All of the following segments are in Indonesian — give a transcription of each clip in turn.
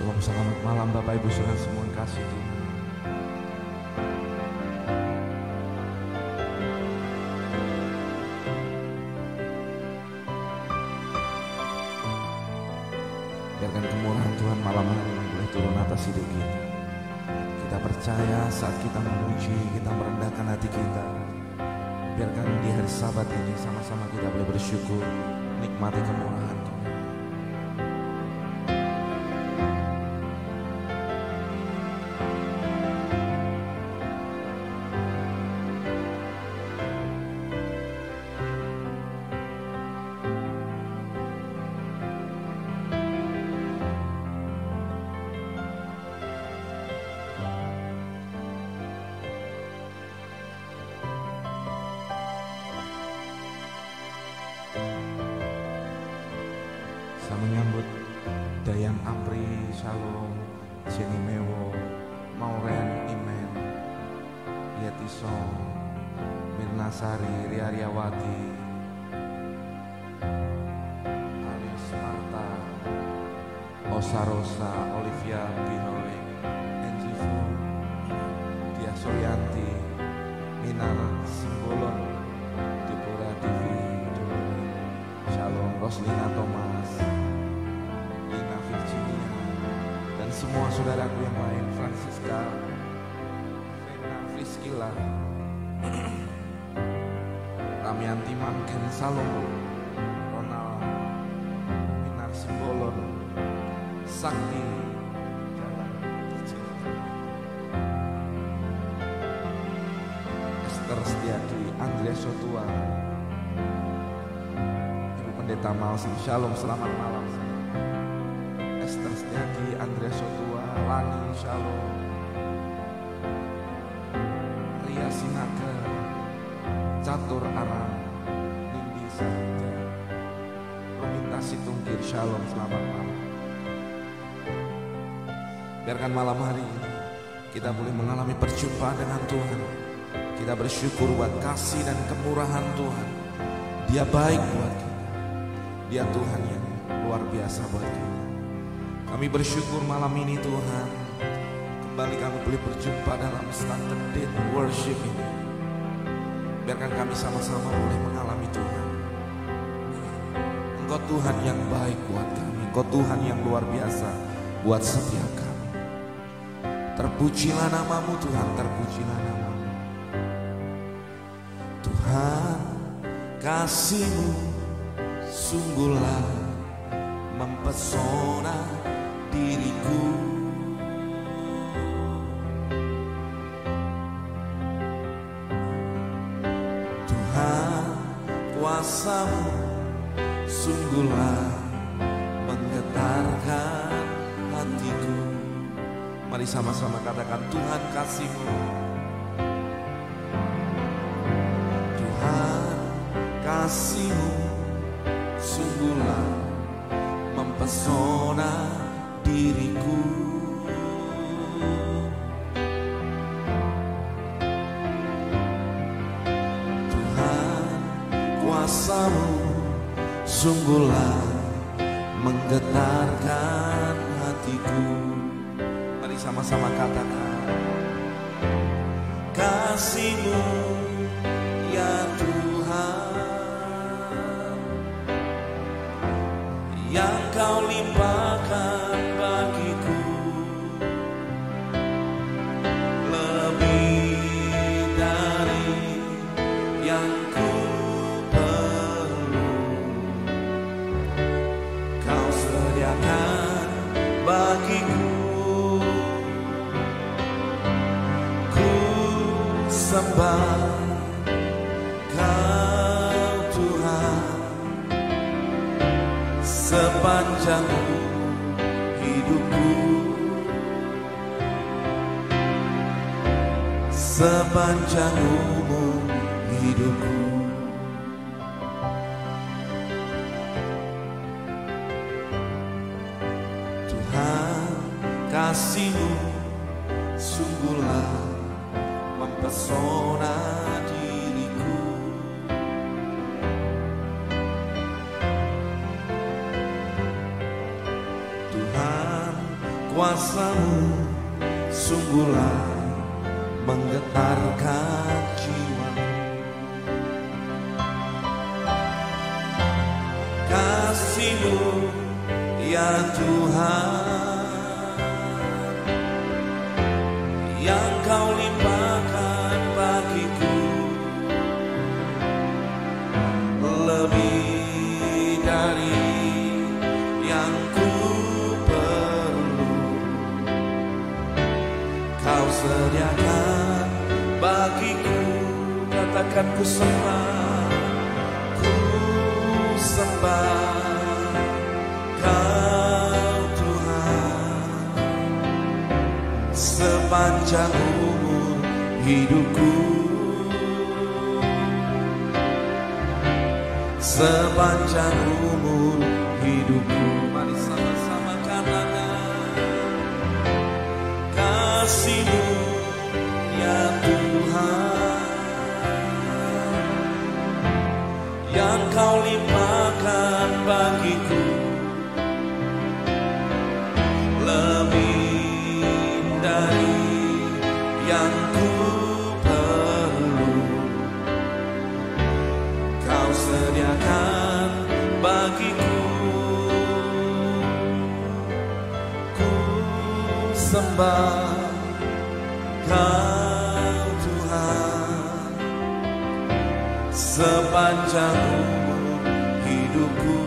Shalom, selamat malam Bapak Ibu Saudara semua yang kasih Tuhan. Biarkan kemurahan Tuhan malam hari ini boleh turun atas hidup kita. Kita percaya saat kita memuji, kita merendahkan hati kita. Biarkan di hari Sabat ini sama-sama kita boleh bersyukur, nikmati kemurahan Tuhan. Saya menyambut Dayan Amri, Shalom, Jenny Mewo, Mauren Imen, Yetiso, Mirna Sari, Ria Riawati, Alias Marta, Osa Rosa, Olivia Binoy, Enjifu, Dia Suryanti, Minar Simbolon, Deborah Devi, Shalom, Roslina Thomas, Lina Virginia, dan semua saudaraku yang lain, Francisca, Vena Friskila, Ramianti Manken, Salomo, Ronald, Minar Simbolon, Sakti, Esther Setiadi, Andrea Sotua, Pendeta Malsi, Shalom, selamat malam. Esther Setiadi, Andrea Sotua, Lani, Shalom, Ria Sinaga, Catur Aram, Nindi Sarja, Rominta Situngkir, Shalom, selamat malam. Biarkan malam hari ini kita boleh mengalami perjumpaan dengan Tuhan. Kita bersyukur buat kasih dan kemurahan Tuhan. Dia baik buat kita. Dia Tuhan yang luar biasa buat kita. Kami bersyukur malam ini Tuhan, kembali kami boleh berjumpa dalam Standard Date Worship ini. Biarkan kami sama-sama boleh mengalami Tuhan. Engkau Tuhan yang baik buat kami. Engkau Tuhan yang luar biasa buat setiap kami. Terpujilah namamu Tuhan, terpujilah namamu. Tuhan, kasih-Mu sungguhlah mempesona diriku. Tuhan, kuasa-Mu sungguhlah menggetarkan hatiku. Mari sama-sama katakan, Tuhan kasih-Mu. Tuhan, kasih-Mu sungguhlah mempesona diriku. Tuhan, kuasa-Mu sungguhlah menggetarkan hatiku. Mari sama-sama katakan, kasih-Mu ya Tuhan, yang Kau limpahkan bagiku, lebih dari yang ku perlu. Kau sediakan bagiku. Ku sembah Kau Tuhan sepanjang hidupku, sepanjang umur hidupku. Tuhan, kasih-Mu sungguhlah mempesona diriku. kuasa-Mu sungguhlah menggetarkan jiwa. Kasih-Mu ya Tuhan yang Kau limpahkan bagiku, lebih dari yang ku perlu. Kau sediakan bagiku, katakan ku sembah, ku sembah Kau Tuhan. Sepanjang umur hidupku, sepanjang umur hidupku, mari sama-sama katakan kasih-Mu ya Tuhan yang Kau limpahkan bagiku, lebih dari yang ku perlu. Kau sediakan bagiku, ku sembah Kau Tuhan. Sepanjang umur hidupku,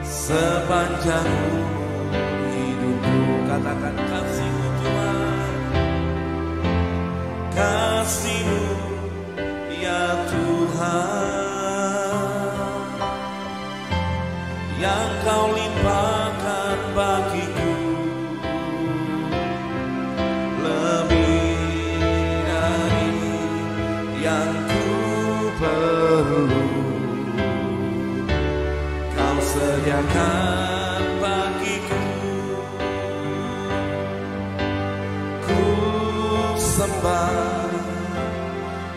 sepanjang umur hidupku, katakan kasih-Mu Tuhan, kasih-Mu ya Tuhan yang Kau limpahkan bagiku, lebih dari yang ku perlu. Kau sediakan bagiku, ku sembah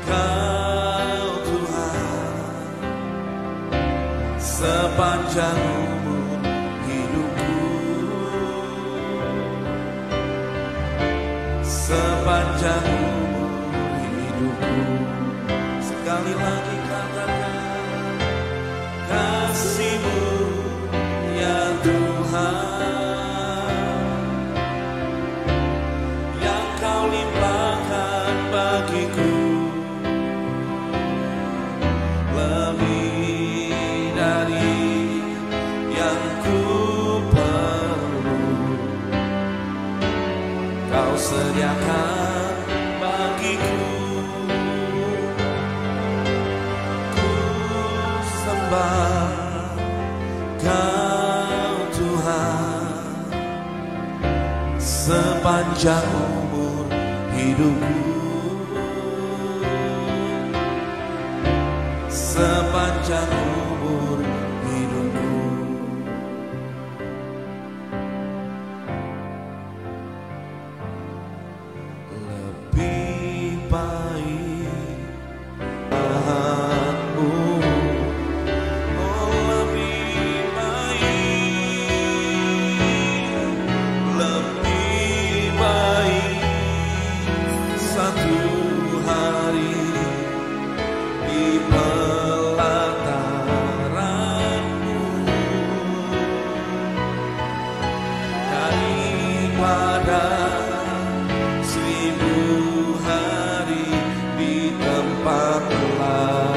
Kau Tuhan. Sepanjang umur hidupku, sepanjang umur hidupku. Sekali lagi katakan kasih-Mu ya Tuhan yang Kau limpahkan bagiku, lebih dari yang ku perlu. Kau sediakan bagiku, ku sembah Kau Tuhan. Sepanjang umur hidupku, sepanjang umur hidupku. Lebih baik Tuhanmu, oh lebih baik, lebih baik satu hari di pelataran-Mu daripada 1000 hari di tempat lain.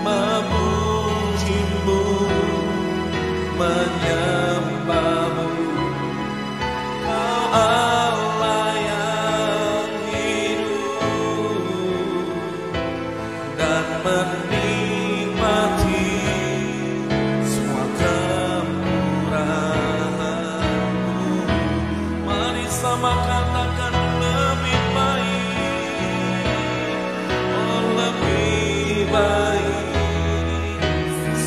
Memuji-Mu, menyembah-Mu, Kau Allah yang hidup, dan menikmati semua kemurahan-Mu. Mari sama katakan lebih baik, oh lebih baik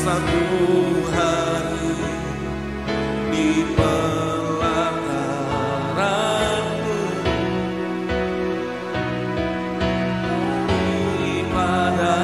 satu hari di pelataran-Mu daripada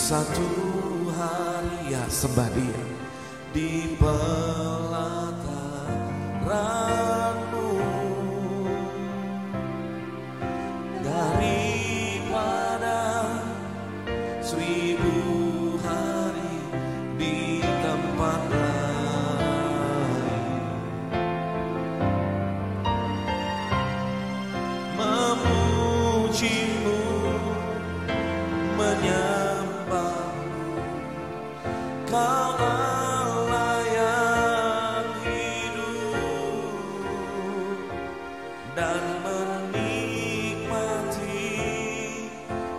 satu hari ya sembah Dia di pelataran-Mu, daripada 1000 hari di tempat lain. Memuji-Mu, menyembah-Mu, Kau Allah yang hidup, dan menikmati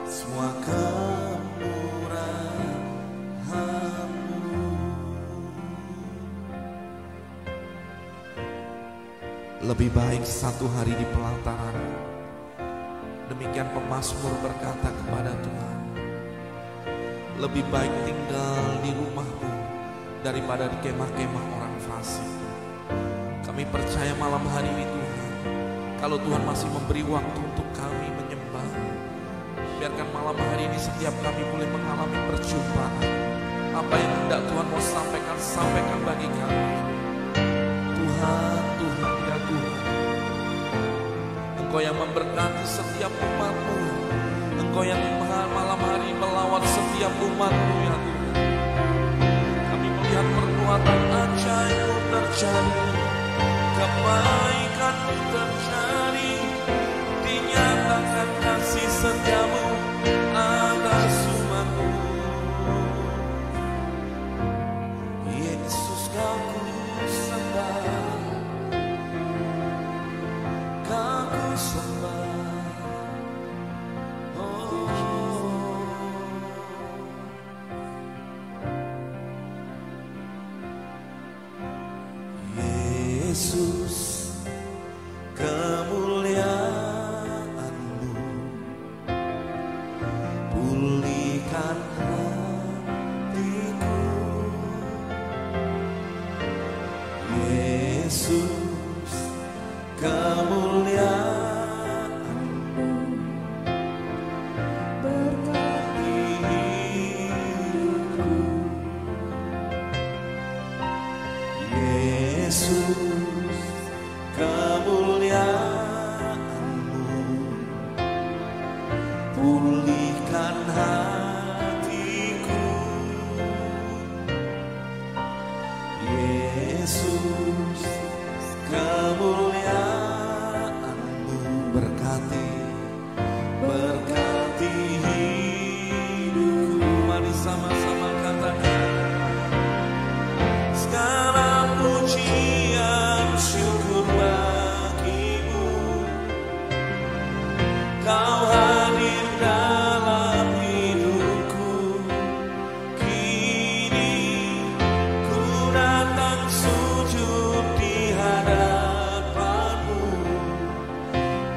semua kemurahan-Mu. Lebih baik satu hari di pelataran. Demikian pemazmur berkata kepada Tuhan. Lebih baik tinggal di rumah-Mu daripada di kemah-kemah orang fasik. Kami percaya malam hari ini Tuhan, kalau Tuhan masih memberi waktu untuk kami menyembah, biarkan malam hari ini setiap kami boleh mengalami perjumpaan. Apa yang hendak Tuhan mau sampaikan, sampaikan bagi kami. Tuhan, Tuhan, ya Tuhan, Engkau yang memberkati setiap umat-Mu, Engkau yang malam hari melawat setiap umat-Mu ya Tuhan. Kami melihat perbuatan ajaib-Mu terjadi, kebaikan-Mu terjadi, dinyatakan kasih setia-Mu atas umat-Mu. Yesus, Kau ku sembah, Kau ku sembah. Yesus, kemuliaan-Mu pulihkan hatiku. Yesus, kemuliaan-Mu berkati hidupku. Yesus, kemuliaan-Mu pulihkan hatiku. Yesus, kemuliaan-Mu berkati hidupku. Mari sama-sama katakan. Segala pujian syukur bagi-Mu, Kau hadir dalam hidupku. Kini ku datang sujud di hadapan-Mu,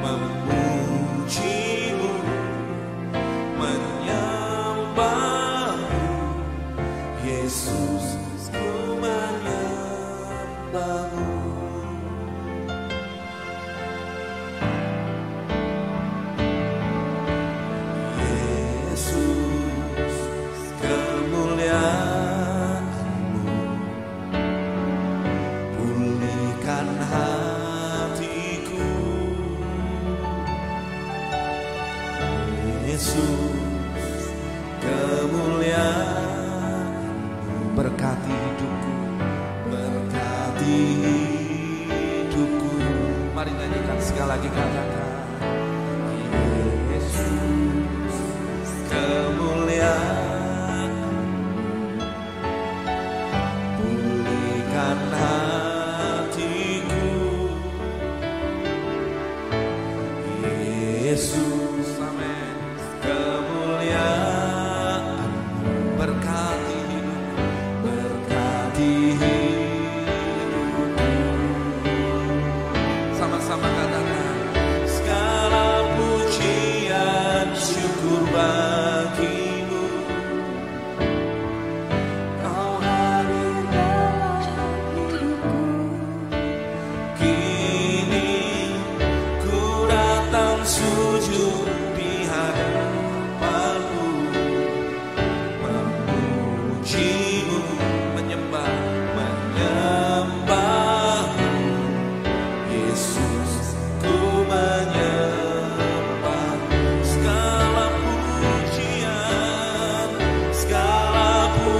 memuji-Mu, menyembah-Mu. Yesus, ku menyembah-Mu. Yesus, kemuliaan-Mu pulihkan hatiku. Yesus, kemuliaan-Mu berkati hidupku, berkati hidupku. Mari nyanyikan sekali lagi, katakan. Yesus, kemuliaan-Mu pulihkan hatiku. Yesus, amin, kemuliaan-Mu berkati hidupku, berkati hidupku. Sama-sama katakan. Segala pujian syukur bagi-Mu, Kau hadir dalam hidupku. Kini ku datang sujud di hadapan-Mu,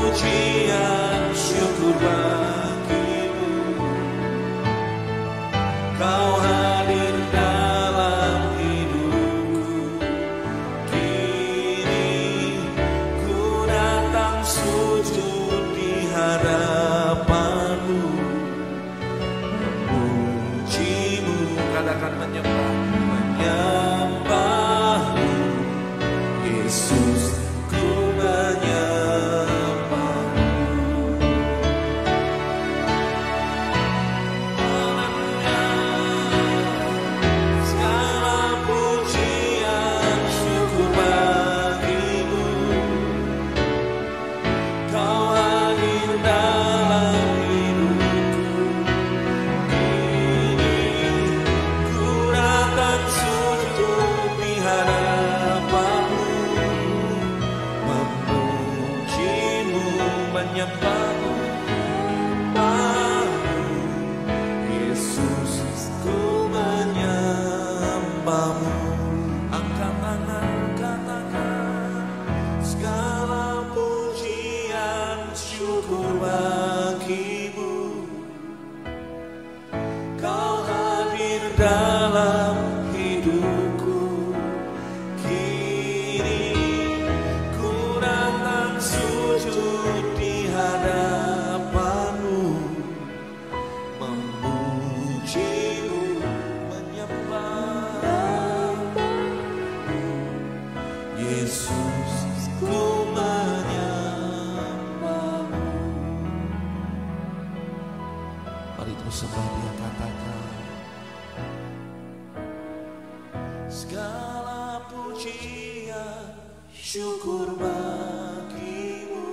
pujian syukur bagimu. Kau hadir dalam hidupku. Kini ku datang sujud di hadapanmu. Memujimu, katakan menyembah, menyembahmu. Yesus, ku menyembahmu. Segala pujian syukur bagimu. Kau hadir dalam hidupku. Kini ku datang sujud di hadapanmu. Memujimu, menyembahmu, Yesus, ku menyembahmu. Angkat tangan, katakan, segala pujian syukur bagimu. Kau hadir dalam hidupku. Kini ku datang sujud di hadapanmu. Memujimu, menyembahmu. Yesus, ku menyembahmu. Mari terus sembah Dia, katakan, segala pujian syukur bagimu.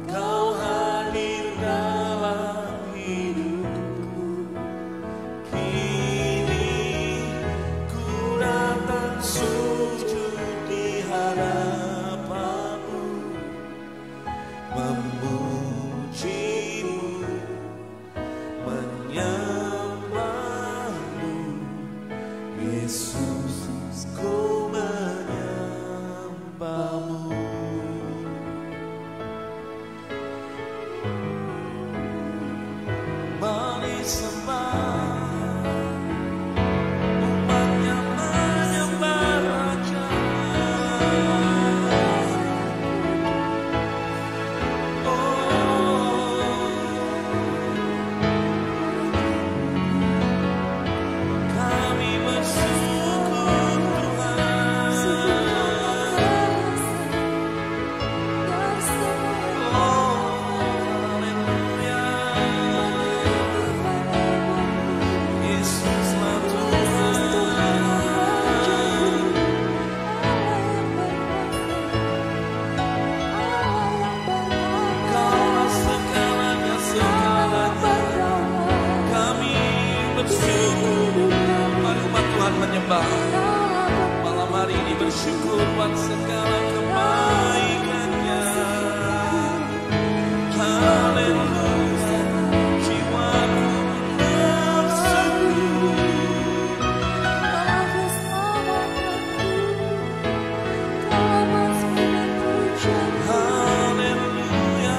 Kau hadir dalam hidupku. Kini ku datang sujud di hadapanmu. Memujimu, menyembahmu. Yesus, ku menyembahmu. Mari sembah, umatnya menyembah Raja. Kami bersyukur Mari umat Tuhan menyembah malam hari ini, bersyukur buat segala kebaikannya. Haleluya, jiwaku bersyukur. Haleluya.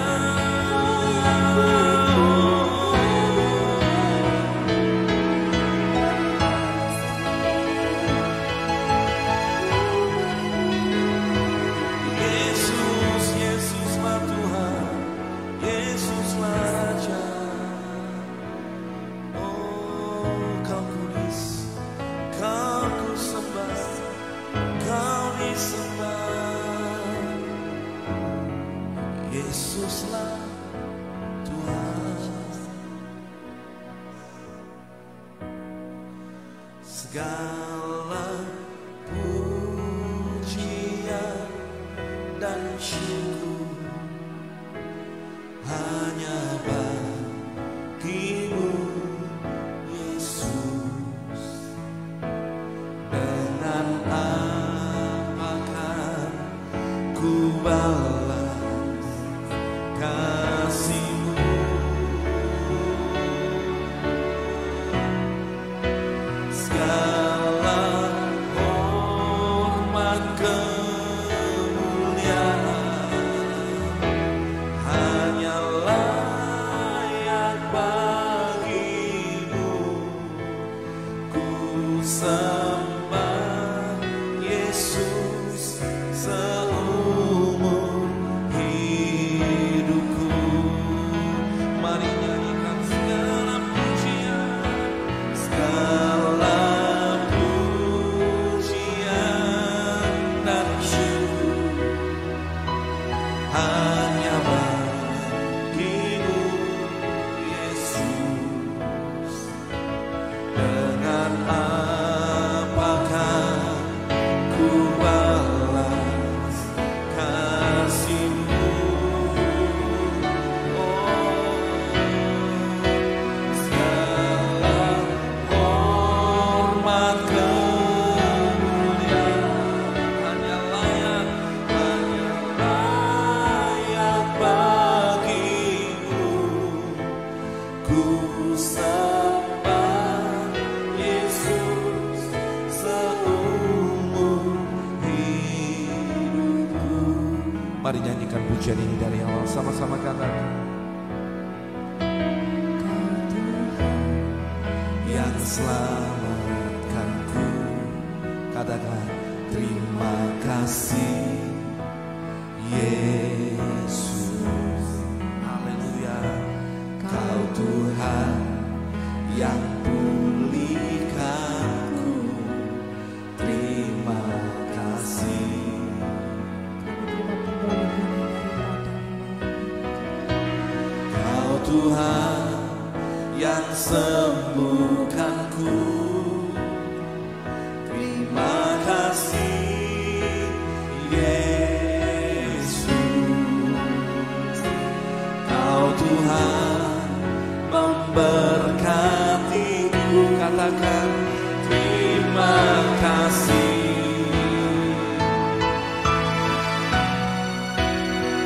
Yesuslah Tuhan. Segala pujian dan syukur hanya bagimu, Yesus. Dengan apakah ku balas kasih-Mu? Segala hormat kemuliaan balas kasih-Mu. Segala hormat kemuliaan hanya layak bagi-Mu. Ku sembah Yesus seumur hidupku. Mari nyanyikan pujian ini dari awal, sama-sama katakan. Kau Tuhan yang selamatkanku, katakan terima kasih Yesus. Haleluya. Kau Tuhan yang pulihkanku, terima kasih. Kau Tuhan yang sembuhkanku, terima kasih Yesus. Kau Tuhan memberkatiku, katakan terima kasih.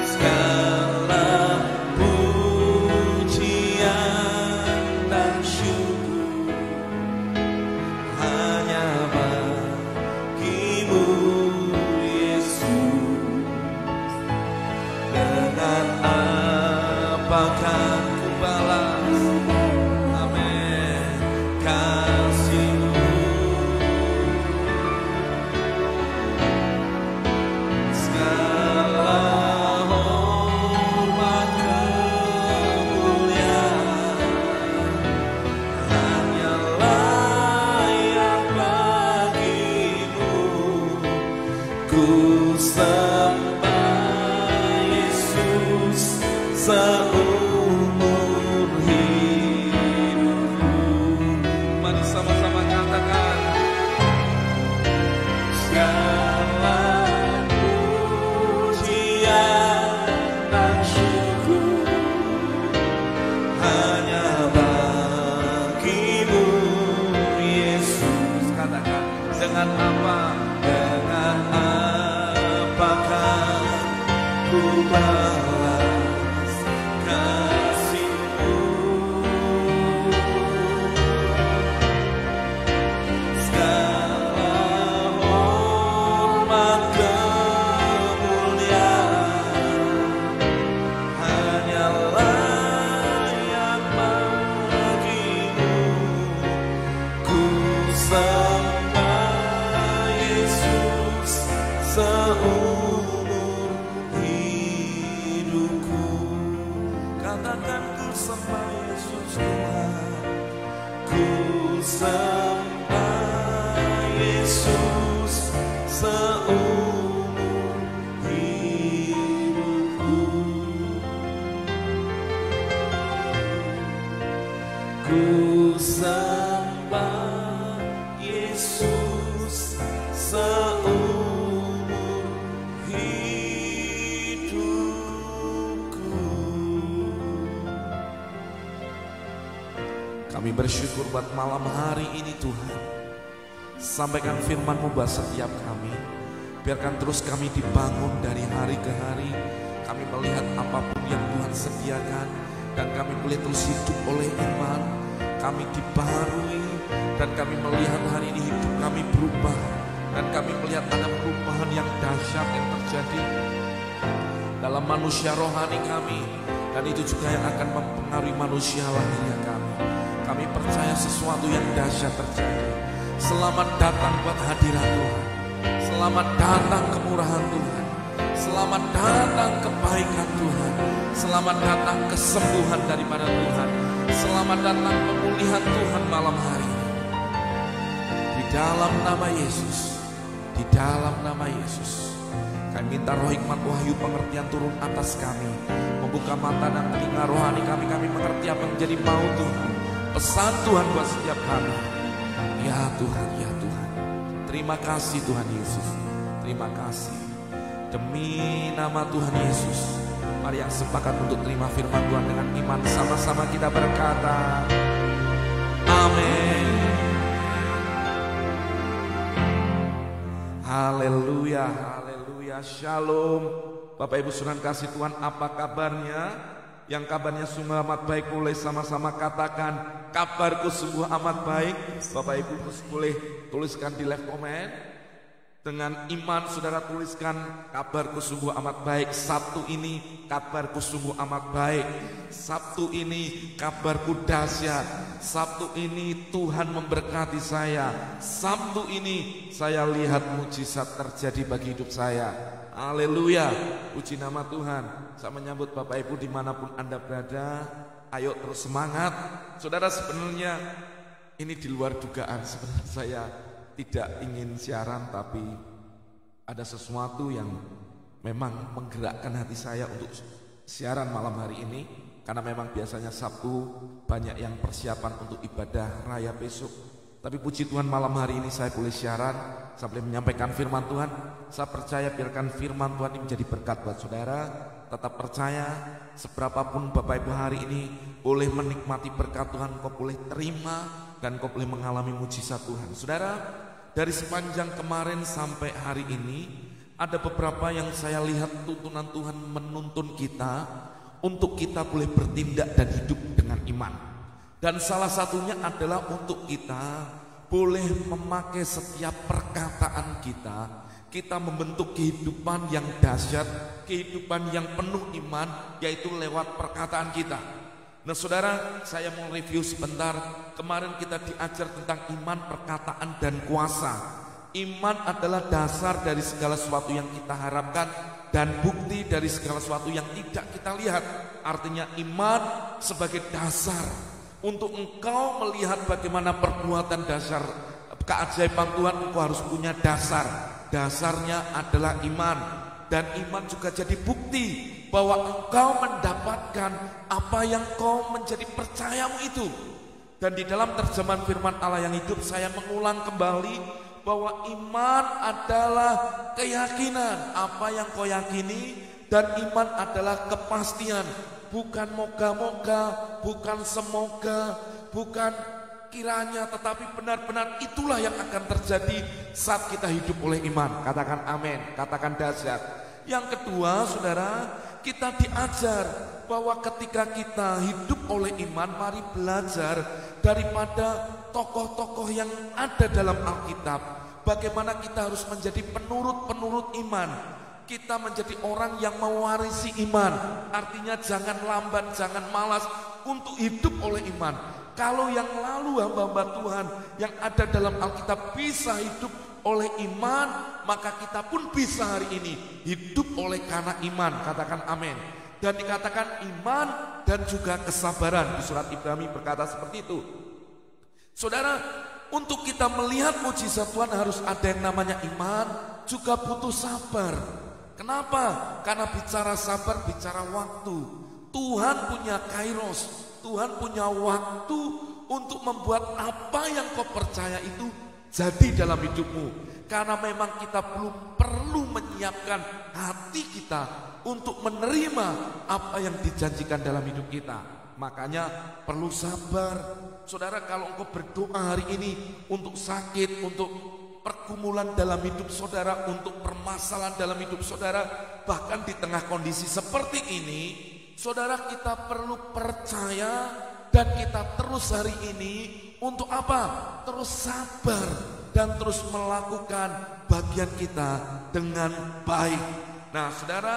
Segala pujian dan syukur hanya bagi-Mu Yesus. Dengan apakah ku balas, amin, kasih-Mu. Segala hormat kemuliaan hanya layak bagi-Mu. Ku sembah Yesus seumur hidupku. Mari sama-sama katakan. Segala pujian dan syukur hanya bagi-Mu Yesus. Katakan dengan apa? Dengan apakah ku balas kasih-Mu. Segala hormat kemuliaan hanya layak bagi-Mu. Ku sembah Yesus seumur hidupku. Katakan ku sembah Yesus Tuhan. Ku sembah Yesus seumur hidupku. Ku sembah Yesus seumur hidupku. Kami bersyukur buat malam hari ini Tuhan. Sampaikan firman-Mu buat setiap kami. Biarkan terus kami dibangun dari hari ke hari. Kami melihat apapun yang Tuhan sediakan, dan kami boleh terus hidup oleh iman. Kami dibaharui, dan kami melihat hari ini hidup kami berubah, dan kami melihat ada perubahan yang dahsyat yang terjadi dalam manusia rohani kami, dan itu juga yang akan mempengaruhi manusia lahirnya kami. Kami percaya sesuatu yang dahsyat terjadi. Selamat datang buat hadirat Tuhan. Selamat datang kemurahan Tuhan. Selamat datang kebaikan Tuhan. Selamat datang kesembuhan daripada Tuhan. Selamat datang pemulihan Tuhan malam hari ini. Di dalam nama Yesus. Di dalam nama Yesus. Kami minta roh hikmat, wahyu, pengertian turun atas kami. Membuka mata dan telinga rohani kami. Kami mengerti apa yang menjadi mau Tuhan. Pesan Tuhan buat setiap kami. Ya Tuhan, ya Tuhan. Terima kasih Tuhan Yesus. Terima kasih. Demi nama Tuhan Yesus, mari yang sepakat untuk terima firman Tuhan dengan iman, sama-sama kita berkata, amin. Haleluya, haleluya, shalom. Bapak Ibu Saudara kasih Tuhan, apa kabarnya? Yang kabarnya sungguh amat baik, boleh sama-sama katakan, kabarku sungguh amat baik. Bapak Ibu boleh tuliskan di live comment. Dengan iman saudara tuliskan, kabarku sungguh amat baik. Sabtu ini kabarku sungguh amat baik. Sabtu ini kabarku dahsyat. Sabtu ini Tuhan memberkati saya. Sabtu ini saya lihat mujizat terjadi bagi hidup saya. Haleluya, puji nama Tuhan. Saya menyambut Bapak Ibu dimanapun Anda berada. Ayo terus semangat. Saudara, sebenarnya ini di luar dugaan. Sebenarnya saya tidak ingin siaran, tapi ada sesuatu yang memang menggerakkan hati saya untuk siaran malam hari ini. Karena memang biasanya Sabtu banyak yang persiapan untuk ibadah raya besok. Tapi puji Tuhan malam hari ini saya boleh siaran, saya boleh menyampaikan firman Tuhan. Saya percaya biarkan firman Tuhan ini menjadi berkat buat saudara. Tetap percaya, seberapapun Bapak Ibu hari ini boleh menikmati berkat Tuhan, kau boleh terima dan kau boleh mengalami mujizat Tuhan. Saudara, dari sepanjang kemarin sampai hari ini ada beberapa yang saya lihat tuntunan Tuhan menuntun kita untuk kita boleh bertindak dan hidup dengan iman. Dan salah satunya adalah untuk kita boleh memakai setiap perkataan kita membentuk kehidupan yang dahsyat, kehidupan yang penuh iman, yaitu lewat perkataan kita. Nah saudara, saya mau review sebentar. Kemarin kita diajar tentang iman, perkataan, dan kuasa. Iman adalah dasar dari segala sesuatu yang kita harapkan dan bukti dari segala sesuatu yang tidak kita lihat. Artinya iman sebagai dasar untuk engkau melihat bagaimana perbuatan dasar keajaiban Tuhan. Engkau harus punya dasar. Dasarnya adalah iman. Dan iman juga jadi bukti bahwa engkau mendapatkan apa yang kau menjadi percayamu itu. Dan di dalam terjemahan firman Allah yang hidup, saya mengulang kembali bahwa iman adalah keyakinan apa yang kau yakini, dan iman adalah kepastian, bukan moga-moga, bukan semoga, bukan kiranya, tetapi benar-benar itulah yang akan terjadi saat kita hidup oleh iman. Katakan amin, katakan dahsyat. Yang kedua, saudara, kita diajar bahwa ketika kita hidup oleh iman, mari belajar daripada tokoh-tokoh yang ada dalam Alkitab. Bagaimana kita harus menjadi penurut-penurut iman. Kita menjadi orang yang mewarisi iman. Artinya jangan lamban, jangan malas untuk hidup oleh iman. Kalau yang lalu hamba-hamba Tuhan yang ada dalam Alkitab bisa hidup oleh iman, maka kita pun bisa hari ini hidup oleh karena iman. Katakan amin. Dan dikatakan iman dan juga kesabaran. Di surat Ibrani berkata seperti itu. Saudara, untuk kita melihat mujizat Tuhan harus ada yang namanya iman, juga butuh sabar. Kenapa? Karena bicara sabar, bicara waktu. Tuhan punya kairos, Tuhan punya waktu untuk membuat apa yang kau percaya itu jadi dalam hidupmu. Karena memang kita belum perlu menyiapkan hati kita untuk menerima apa yang dijanjikan dalam hidup kita. Makanya perlu sabar. Saudara, kalau engkau berdoa hari ini untuk sakit, untuk pergumulan dalam hidup saudara, untuk permasalahan dalam hidup saudara, bahkan di tengah kondisi seperti ini, saudara, kita perlu percaya dan kita terus hari ini untuk apa? Terus sabar dan terus melakukan bagian kita dengan baik. Nah saudara,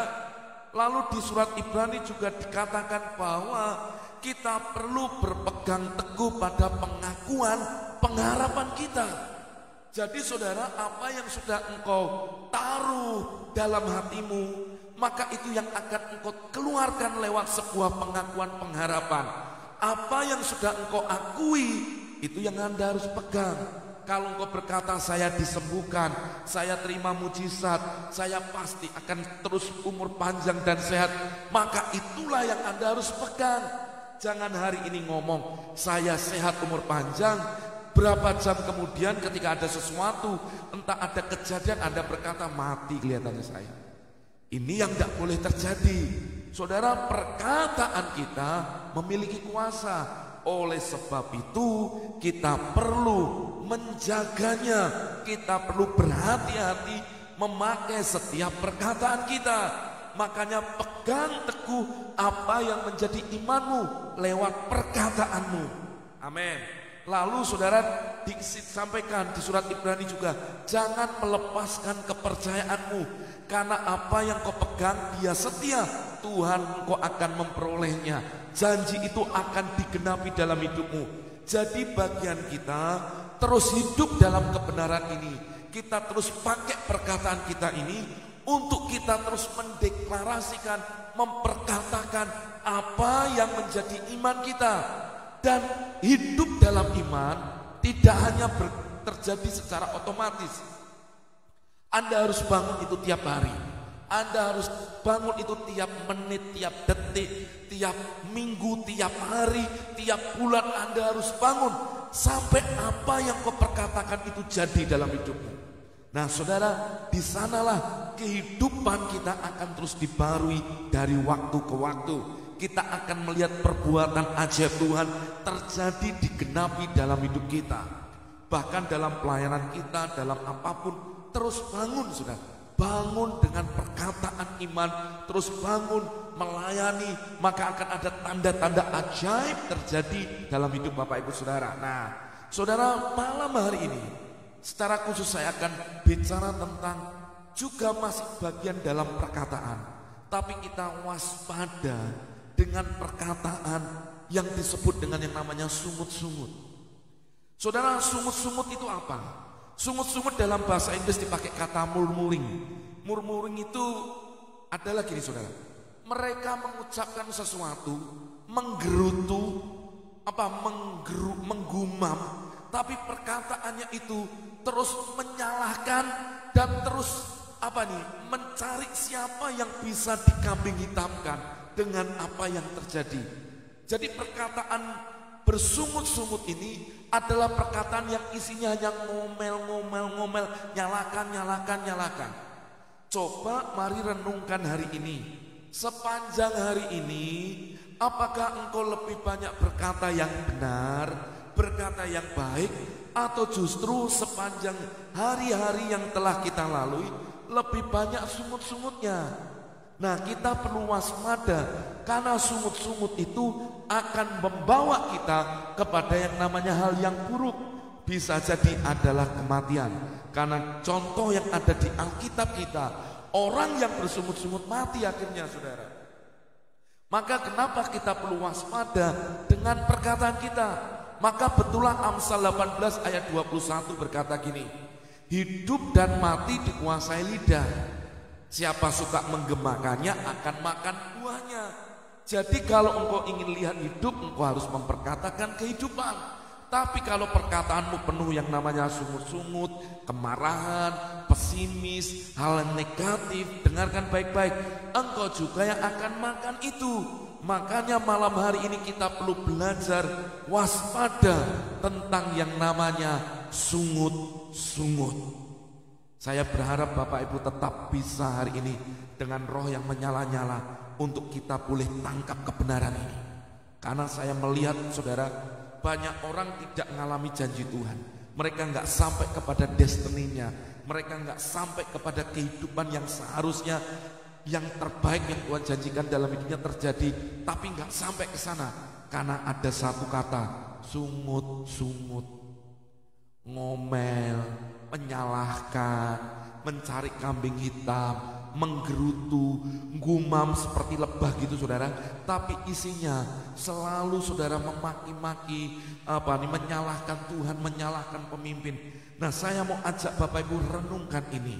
lalu di surat Ibrani juga dikatakan bahwa kita perlu berpegang teguh pada pengakuan pengharapan kita. Jadi saudara, apa yang sudah engkau taruh dalam hatimu, maka itu yang akan engkau keluarkan lewat sebuah pengakuan pengharapan. Apa yang sudah engkau akui, itu yang Anda harus pegang. Kalau engkau berkata saya disembuhkan, saya terima mujizat, saya pasti akan terus umur panjang dan sehat, maka itulah yang Anda harus pegang. Jangan hari ini ngomong saya sehat umur panjang, Berapa jam kemudian ketika ada sesuatu, entah ada kejadian, Anda berkata mati kelihatannya saya. Ini yang tidak boleh terjadi. Saudara, perkataan kita memiliki kuasa. Oleh sebab itu kita perlu menjaganya. Kita perlu berhati-hati memakai setiap perkataan kita. Makanya pegang teguh apa yang menjadi imanmu lewat perkataanmu. Amin. Lalu saudara disampaikan di surat Ibrani juga, jangan melepaskan kepercayaanmu, karena apa yang kau pegang dia setia, Tuhan kau akan memperolehnya. Janji itu akan digenapi dalam hidupmu. Jadi bagian kita terus hidup dalam kebenaran ini. Kita terus pakai perkataan kita ini untuk kita terus mendeklarasikan, memperkatakan apa yang menjadi iman kita. Dan hidup dalam iman tidak hanya terjadi secara otomatis. Anda harus bangun itu tiap hari. Anda harus bangun itu tiap menit, tiap detik, tiap minggu, tiap hari, tiap bulan. Anda harus bangun sampai apa yang kau perkatakan itu jadi dalam hidupmu. Nah saudara, di sanalah kehidupan kita akan terus dibarui dari waktu ke waktu. Kita akan melihat perbuatan ajaib Tuhan terjadi digenapi dalam hidup kita. Bahkan dalam pelayanan kita, dalam apapun, terus bangun saudara. Bangun dengan perkataan iman, terus bangun melayani, maka akan ada tanda-tanda ajaib terjadi dalam hidup Bapak Ibu Saudara. Nah saudara, malam hari ini secara khusus saya akan bicara tentang juga masih bagian dalam perkataan. Tapi kita waspada dengan perkataan yang disebut dengan yang namanya sungut-sungut. Saudara, sungut-sungut itu apa? Sungut-sungut dalam bahasa Inggris dipakai kata murmuring. Murmuring itu adalah gini saudara, mereka mengucapkan sesuatu, menggerutu, menggumam, tapi perkataannya itu terus menyalahkan dan terus mencari siapa yang bisa dikambing hitamkan dengan apa yang terjadi. Jadi perkataan bersungut-sungut ini adalah perkataan yang isinya hanya ngomel, nyalakan. Coba mari renungkan hari ini. Sepanjang hari ini, apakah engkau lebih banyak berkata yang benar, berkata yang baik, atau justru sepanjang hari-hari yang telah kita lalui lebih banyak sungut-sungutnya? Nah kita perlu waspada, karena sungut-sungut itu akan membawa kita kepada yang namanya hal yang buruk. Bisa jadi adalah kematian. Karena contoh yang ada di Alkitab kita, orang yang bersungut-sungut mati akhirnya saudara. Maka kenapa kita perlu waspada dengan perkataan kita? Maka betullah Amsal 18 ayat 21 berkata gini, hidup dan mati dikuasai lidah. Siapa suka menggemakannya akan makan buahnya. Jadi kalau engkau ingin lihat hidup, engkau harus memperkatakan kehidupan. Tapi kalau perkataanmu penuh yang namanya sungut-sungut, kemarahan, pesimis, hal yang negatif, dengarkan baik-baik, engkau juga yang akan makan itu. Makanya malam hari ini kita perlu belajar waspada tentang yang namanya sungut-sungut. Saya berharap Bapak Ibu tetap bisa hari ini dengan roh yang menyala-nyala untuk kita boleh tangkap kebenaran ini. Karena saya melihat saudara, banyak orang tidak mengalami janji Tuhan. Mereka nggak sampai kepada destininya. Mereka nggak sampai kepada kehidupan yang seharusnya yang terbaik yang Tuhan janjikan dalam hidupnya terjadi. Tapi nggak sampai ke sana. Karena ada satu kata, sungut-sungut, ngomel, menyalahkan, mencari kambing hitam, menggerutu, gumam seperti lebah gitu saudara. Tapi isinya selalu saudara memaki-maki, menyalahkan Tuhan, menyalahkan pemimpin. Nah saya mau ajak Bapak Ibu renungkan ini.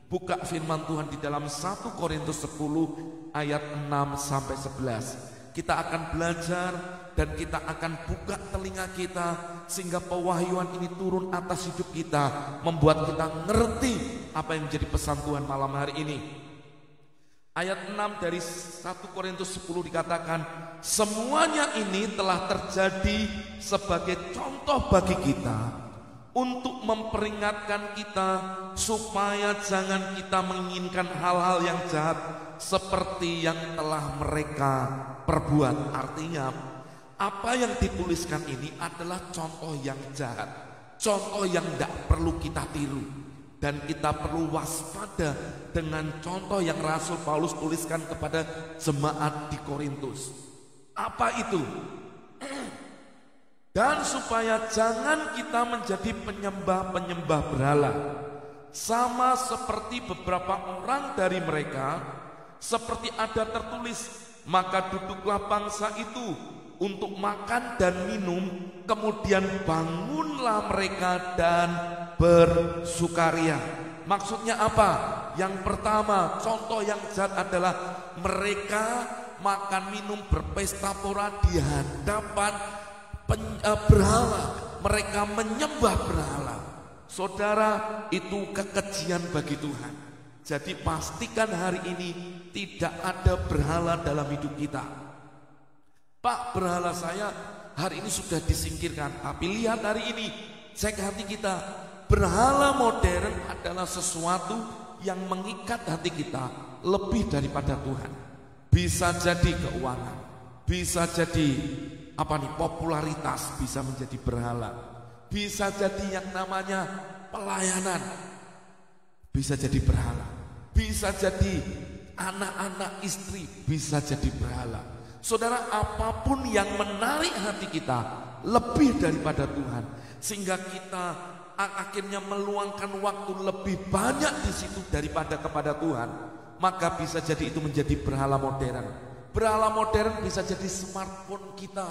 Buka firman Tuhan di dalam 1 Korintus 10 ayat 6 sampai 11. Kita akan belajar dan kita akan buka telinga kita sehingga pewahyuan ini turun atas hidup kita, membuat kita ngerti apa yang menjadi pesan Tuhan malam hari ini. Ayat 6 dari 1 Korintus 10 dikatakan, semuanya ini telah terjadi sebagai contoh bagi kita untuk memperingatkan kita supaya jangan kita menginginkan hal-hal yang jahat seperti yang telah mereka perbuat. Artinya apa yang dituliskan ini adalah contoh yang jahat, contoh yang tidak perlu kita tiru, dan kita perlu waspada dengan contoh yang Rasul Paulus tuliskan kepada jemaat di Korintus. Apa itu? Dan supaya jangan kita menjadi penyembah-penyembah berhala, sama seperti beberapa orang dari mereka, seperti ada tertulis, maka duduklah bangsa itu untuk makan dan minum, kemudian bangunlah mereka dan bersukaria. Maksudnya apa? Yang pertama, contoh yang jahat adalah mereka makan minum berpesta pora di hadapan berhala. Mereka menyembah berhala. Saudara, itu kekejian bagi Tuhan. Jadi pastikan hari ini tidak ada berhala dalam hidup kita. Pak, berhala saya hari ini sudah disingkirkan. Tapi lihat hari ini, cek hati kita. Berhala modern adalah sesuatu yang mengikat hati kita lebih daripada Tuhan. Bisa jadi keuangan, bisa jadi popularitas, bisa menjadi berhala, bisa jadi yang namanya pelayanan, bisa jadi berhala, bisa jadi anak-anak istri, bisa jadi berhala. Saudara, apapun yang menarik hati kita lebih daripada Tuhan, sehingga kita akhirnya meluangkan waktu lebih banyak di situ daripada kepada Tuhan, maka bisa jadi itu menjadi berhala modern. Berhala modern bisa jadi smartphone kita.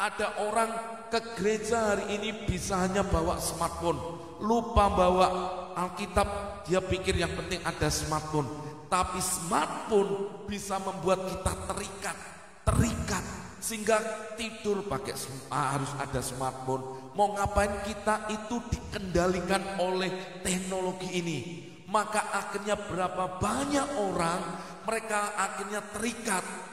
Ada orang ke gereja hari ini bisa hanya bawa smartphone, lupa bawa Alkitab. Dia pikir yang penting ada smartphone. Tapi smartphone bisa membuat kita terikat sehingga tidur pakai harus ada smartphone. Mau ngapain kita itu dikendalikan oleh teknologi ini. Maka akhirnya berapa banyak orang mereka akhirnya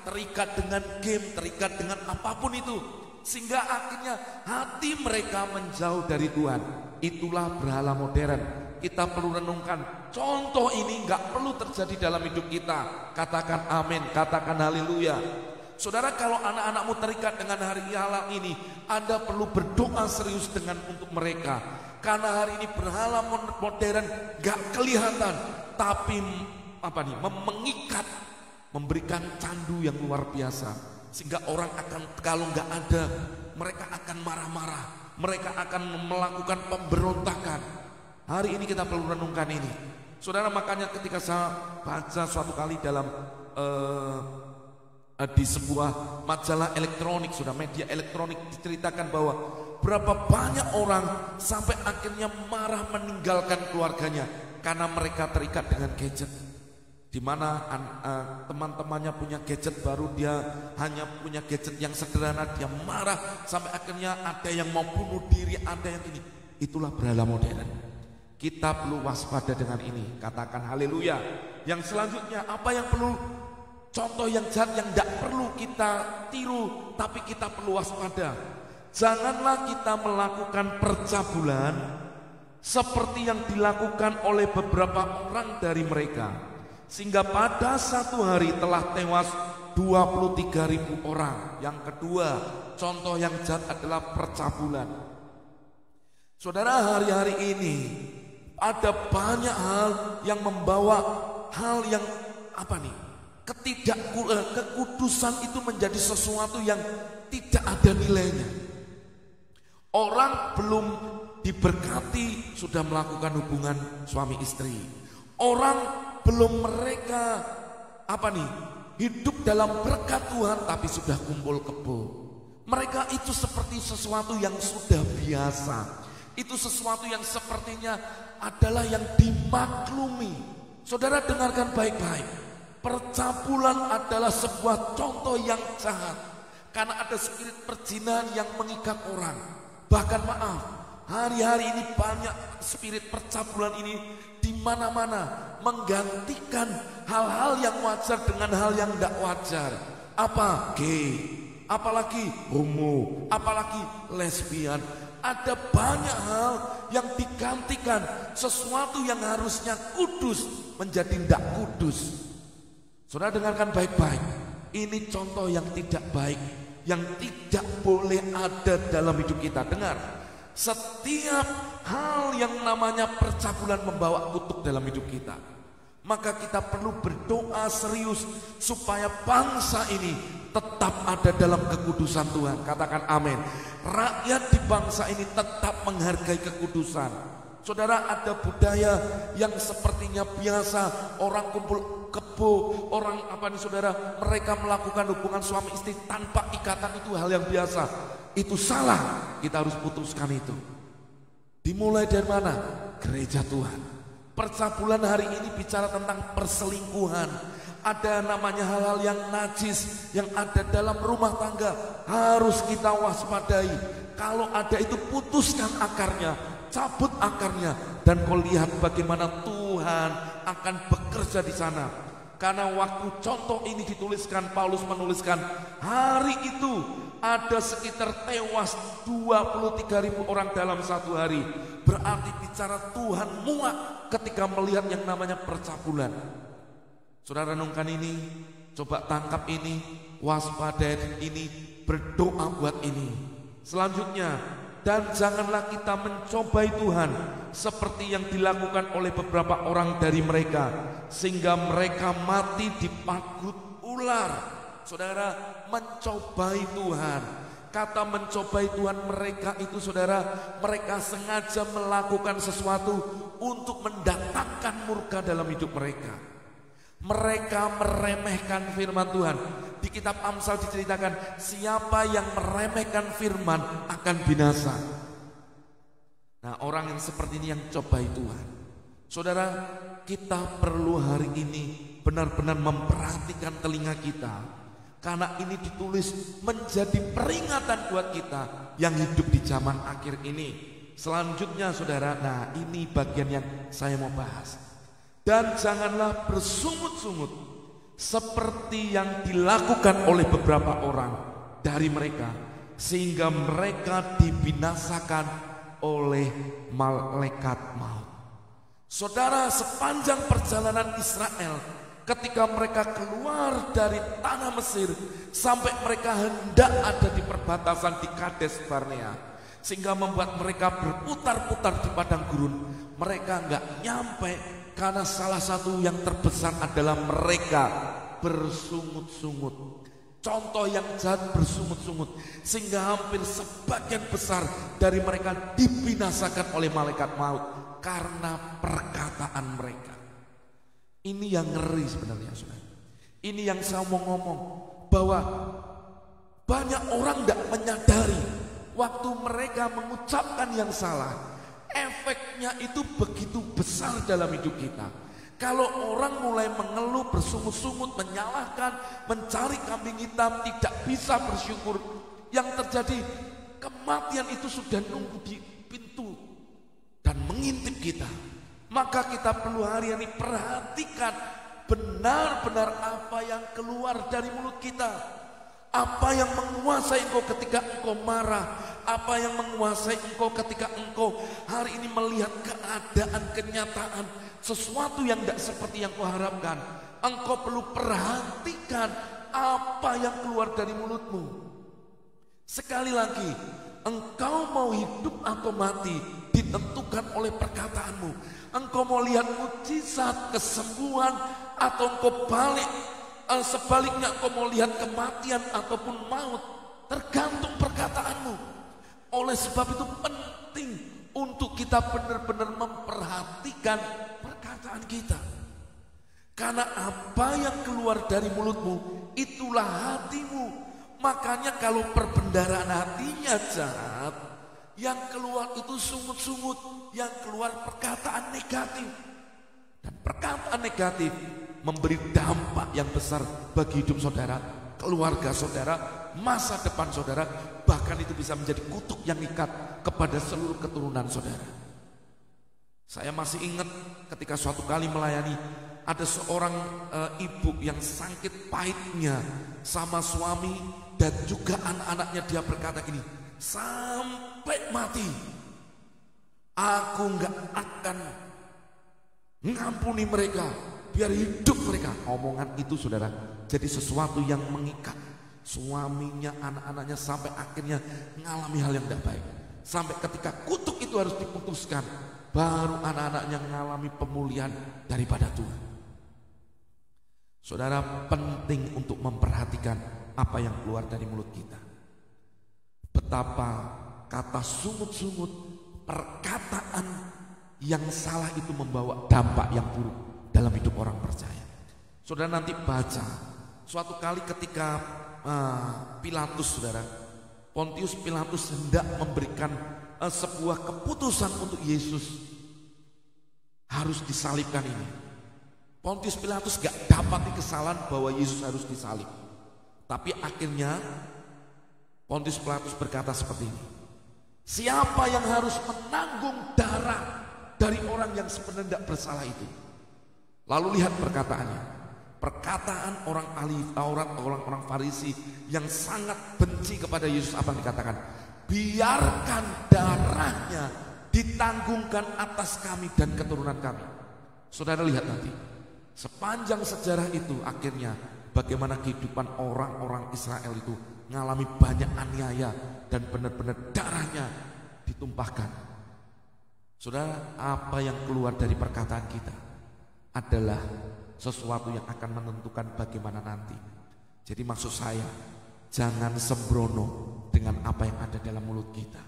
terikat dengan game, terikat dengan apapun itu, sehingga akhirnya hati mereka menjauh dari Tuhan. Itulah berhala modern. Kita perlu renungkan, contoh ini nggak perlu terjadi dalam hidup kita. Katakan amin, katakan haleluya. Saudara, kalau anak-anakmu terikat dengan hari halal ini, Anda perlu berdoa serius untuk mereka. Karena hari ini berhala modern gak kelihatan, tapi mengikat, memberikan candu yang luar biasa, sehingga orang akan, kalau gak ada, mereka akan marah-marah, mereka akan melakukan pemberontakan. Hari ini kita perlu renungkan ini, saudara. Makanya ketika saya baca suatu kali dalam di sebuah majalah elektronik, sudah media elektronik, diceritakan bahwa berapa banyak orang sampai akhirnya marah meninggalkan keluarganya karena mereka terikat dengan gadget. Di mana teman-temannya punya gadget baru, dia hanya punya gadget yang sederhana, dia marah sampai akhirnya ada yang mau bunuh diri, ada yang ini. Itulah berhala modern. Kita perlu waspada dengan ini. Katakan haleluya. Yang selanjutnya, apa yang perlu? Contoh yang jahat yang tidak perlu kita tiru, tapi kita perlu waspada. Janganlah kita melakukan percabulan seperti yang dilakukan oleh beberapa orang dari mereka, sehingga pada satu hari telah tewas 23.000 orang. Yang kedua, contoh yang jahat adalah percabulan. Saudara, hari-hari ini ada banyak hal yang membawa hal yang kekudusan itu menjadi sesuatu yang tidak ada nilainya. Orang belum diberkati sudah melakukan hubungan suami istri. Orang belum mereka hidup dalam berkat Tuhan tapi sudah kumpul kebo. Mereka itu seperti sesuatu yang sudah biasa. Itu sesuatu yang sepertinya adalah yang dimaklumi. Saudara, dengarkan baik-baik. Percabulan adalah sebuah contoh yang jahat, karena ada spirit perzinahan yang mengikat orang. Bahkan hari-hari ini banyak spirit percabulan ini di mana-mana, menggantikan hal-hal yang wajar dengan hal yang tidak wajar. Gay, apalagi homo, apalagi lesbian. Ada banyak hal yang digantikan, sesuatu yang harusnya kudus menjadi tidak kudus. Saudara dengarkan baik-baik, ini contoh yang tidak baik, yang tidak boleh ada dalam hidup kita. Dengar, setiap hal yang namanya percabulan membawa kutuk dalam hidup kita. Maka kita perlu berdoa serius supaya bangsa ini tetap ada dalam kekudusan Tuhan. Katakan amin. Rakyat di bangsa ini tetap menghargai kekudusan. Saudara, ada budaya yang sepertinya biasa, orang kumpul kebo, orang saudara, mereka melakukan hubungan suami istri tanpa ikatan, itu hal yang biasa. Itu salah, kita harus putuskan itu. Dimulai dari mana? Gereja Tuhan. Percabulan hari ini bicara tentang perselingkuhan. Ada namanya hal-hal yang najis yang ada dalam rumah tangga, harus kita waspadai. Kalau ada itu, putuskan akarnya, cabut akarnya, dan kau lihat bagaimana Tuhan akan bekerja di sana. Karena waktu contoh ini dituliskan, Paulus menuliskan, hari itu ada sekitar tewas 23.000 orang dalam satu hari. Berarti bicara Tuhan muak ketika melihat yang namanya percabulan. Saudara renungkan ini, coba tangkap ini, waspadai ini, berdoa buat ini. Selanjutnya, dan janganlah kita mencobai Tuhan seperti yang dilakukan oleh beberapa orang dari mereka, sehingga mereka mati dipagut ular. Saudara, mencobai Tuhan. Kata mencobai Tuhan, mereka itu saudara, mereka sengaja melakukan sesuatu untuk mendatangkan murka dalam hidup mereka. Mereka meremehkan firman Tuhan. Di kitab Amsal diceritakan, siapa yang meremehkan firman akan binasa. Nah, orang yang seperti ini yang cobai Tuhan. Saudara, kita perlu hari ini benar-benar memperhatikan telinga kita, karena ini ditulis menjadi peringatan buat kita yang hidup di zaman akhir ini. Selanjutnya saudara, nah ini bagian yang saya mau bahas. Dan janganlah bersungut-sungut seperti yang dilakukan oleh beberapa orang dari mereka, sehingga mereka dibinasakan oleh malaikat maut. Saudara, sepanjang perjalanan Israel, ketika mereka keluar dari tanah Mesir sampai mereka hendak ada di perbatasan di Kades Barnea, sehingga membuat mereka berputar-putar di padang gurun, mereka nggak nyampe. Karena salah satu yang terbesar adalah mereka bersungut-sungut. Contoh yang jahat, bersungut-sungut, sehingga hampir sebagian besar dari mereka dibinasakan oleh malaikat maut karena perkataan mereka. Ini yang ngeri sebenarnya, saudara. Ini yang saya mau ngomong, bahwa banyak orang tidak menyadari waktu mereka mengucapkan yang salah, efeknya itu begitu besar dalam hidup kita. Kalau orang mulai mengeluh, bersungut-sungut, menyalahkan, mencari kambing hitam, tidak bisa bersyukur, yang terjadi kematian itu sudah nunggu di pintu dan mengintip kita. Maka kita perlu hari ini perhatikan benar-benar apa yang keluar dari mulut kita. Apa yang menguasai engkau ketika engkau marah, apa yang menguasai engkau ketika engkau hari ini melihat keadaan, kenyataan, sesuatu yang tidak seperti yang kau harapkan. Engkau perlu perhatikan apa yang keluar dari mulutmu. Sekali lagi, engkau mau hidup atau mati ditentukan oleh perkataanmu. Engkau mau lihat mujizat, kesembuhan, atau engkau sebaliknya engkau mau lihat kematian ataupun maut, tergantung perkataanmu. Oleh sebab itu penting untuk kita benar-benar memperhatikan perkataan kita. Karena apa yang keluar dari mulutmu, itulah hatimu. Makanya kalau perbendaharaan hatinya jahat, yang keluar itu sungut-sungut, yang keluar perkataan negatif. Dan perkataan negatif memberi dampak yang besar bagi hidup saudara, keluarga saudara, masa depan saudara, bahkan itu bisa menjadi kutuk yang ikat kepada seluruh keturunan saudara. Saya masih ingat ketika suatu kali melayani, ada seorang ibu yang sakit pahitnya sama suami dan juga anak-anaknya. Dia berkata gini, sampai mati aku nggak akan ngampuni mereka, biar hidup mereka. Omongan itu saudara jadi sesuatu yang mengikat suaminya, anak-anaknya, sampai akhirnya mengalami hal yang tidak baik. Sampai ketika kutuk itu harus diputuskan, baru anak-anaknya mengalami pemulihan daripada Tuhan. Saudara, penting untuk memperhatikan apa yang keluar dari mulut kita. Betapa kata sungut-sungut, perkataan yang salah itu membawa dampak yang buruk dalam hidup orang percaya. Saudara nanti baca, suatu kali ketika Pilatus, saudara, Pontius Pilatus hendak memberikan sebuah keputusan untuk Yesus harus disalibkan ini. Pontius Pilatus gak dapati kesalahan bahwa Yesus harus disalib. Tapi akhirnya Pontius Pilatus berkata seperti ini, siapa yang harus menanggung darah dari orang yang sebenarnya tidak bersalah itu? Lalu lihat perkataannya. Perkataan orang ahli Taurat, orang-orang Farisi yang sangat benci kepada Yesus, apa yang dikatakan? Biarkan darahnya ditanggungkan atas kami dan keturunan kami. Saudara lihat nanti, sepanjang sejarah itu akhirnya bagaimana kehidupan orang-orang Israel itu mengalami banyak aniaya dan benar-benar darahnya ditumpahkan. Saudara, apa yang keluar dari perkataan kita adalah sesuatu yang akan menentukan bagaimana nanti. Jadi maksud saya, jangan sembrono dengan apa yang ada dalam mulut kita.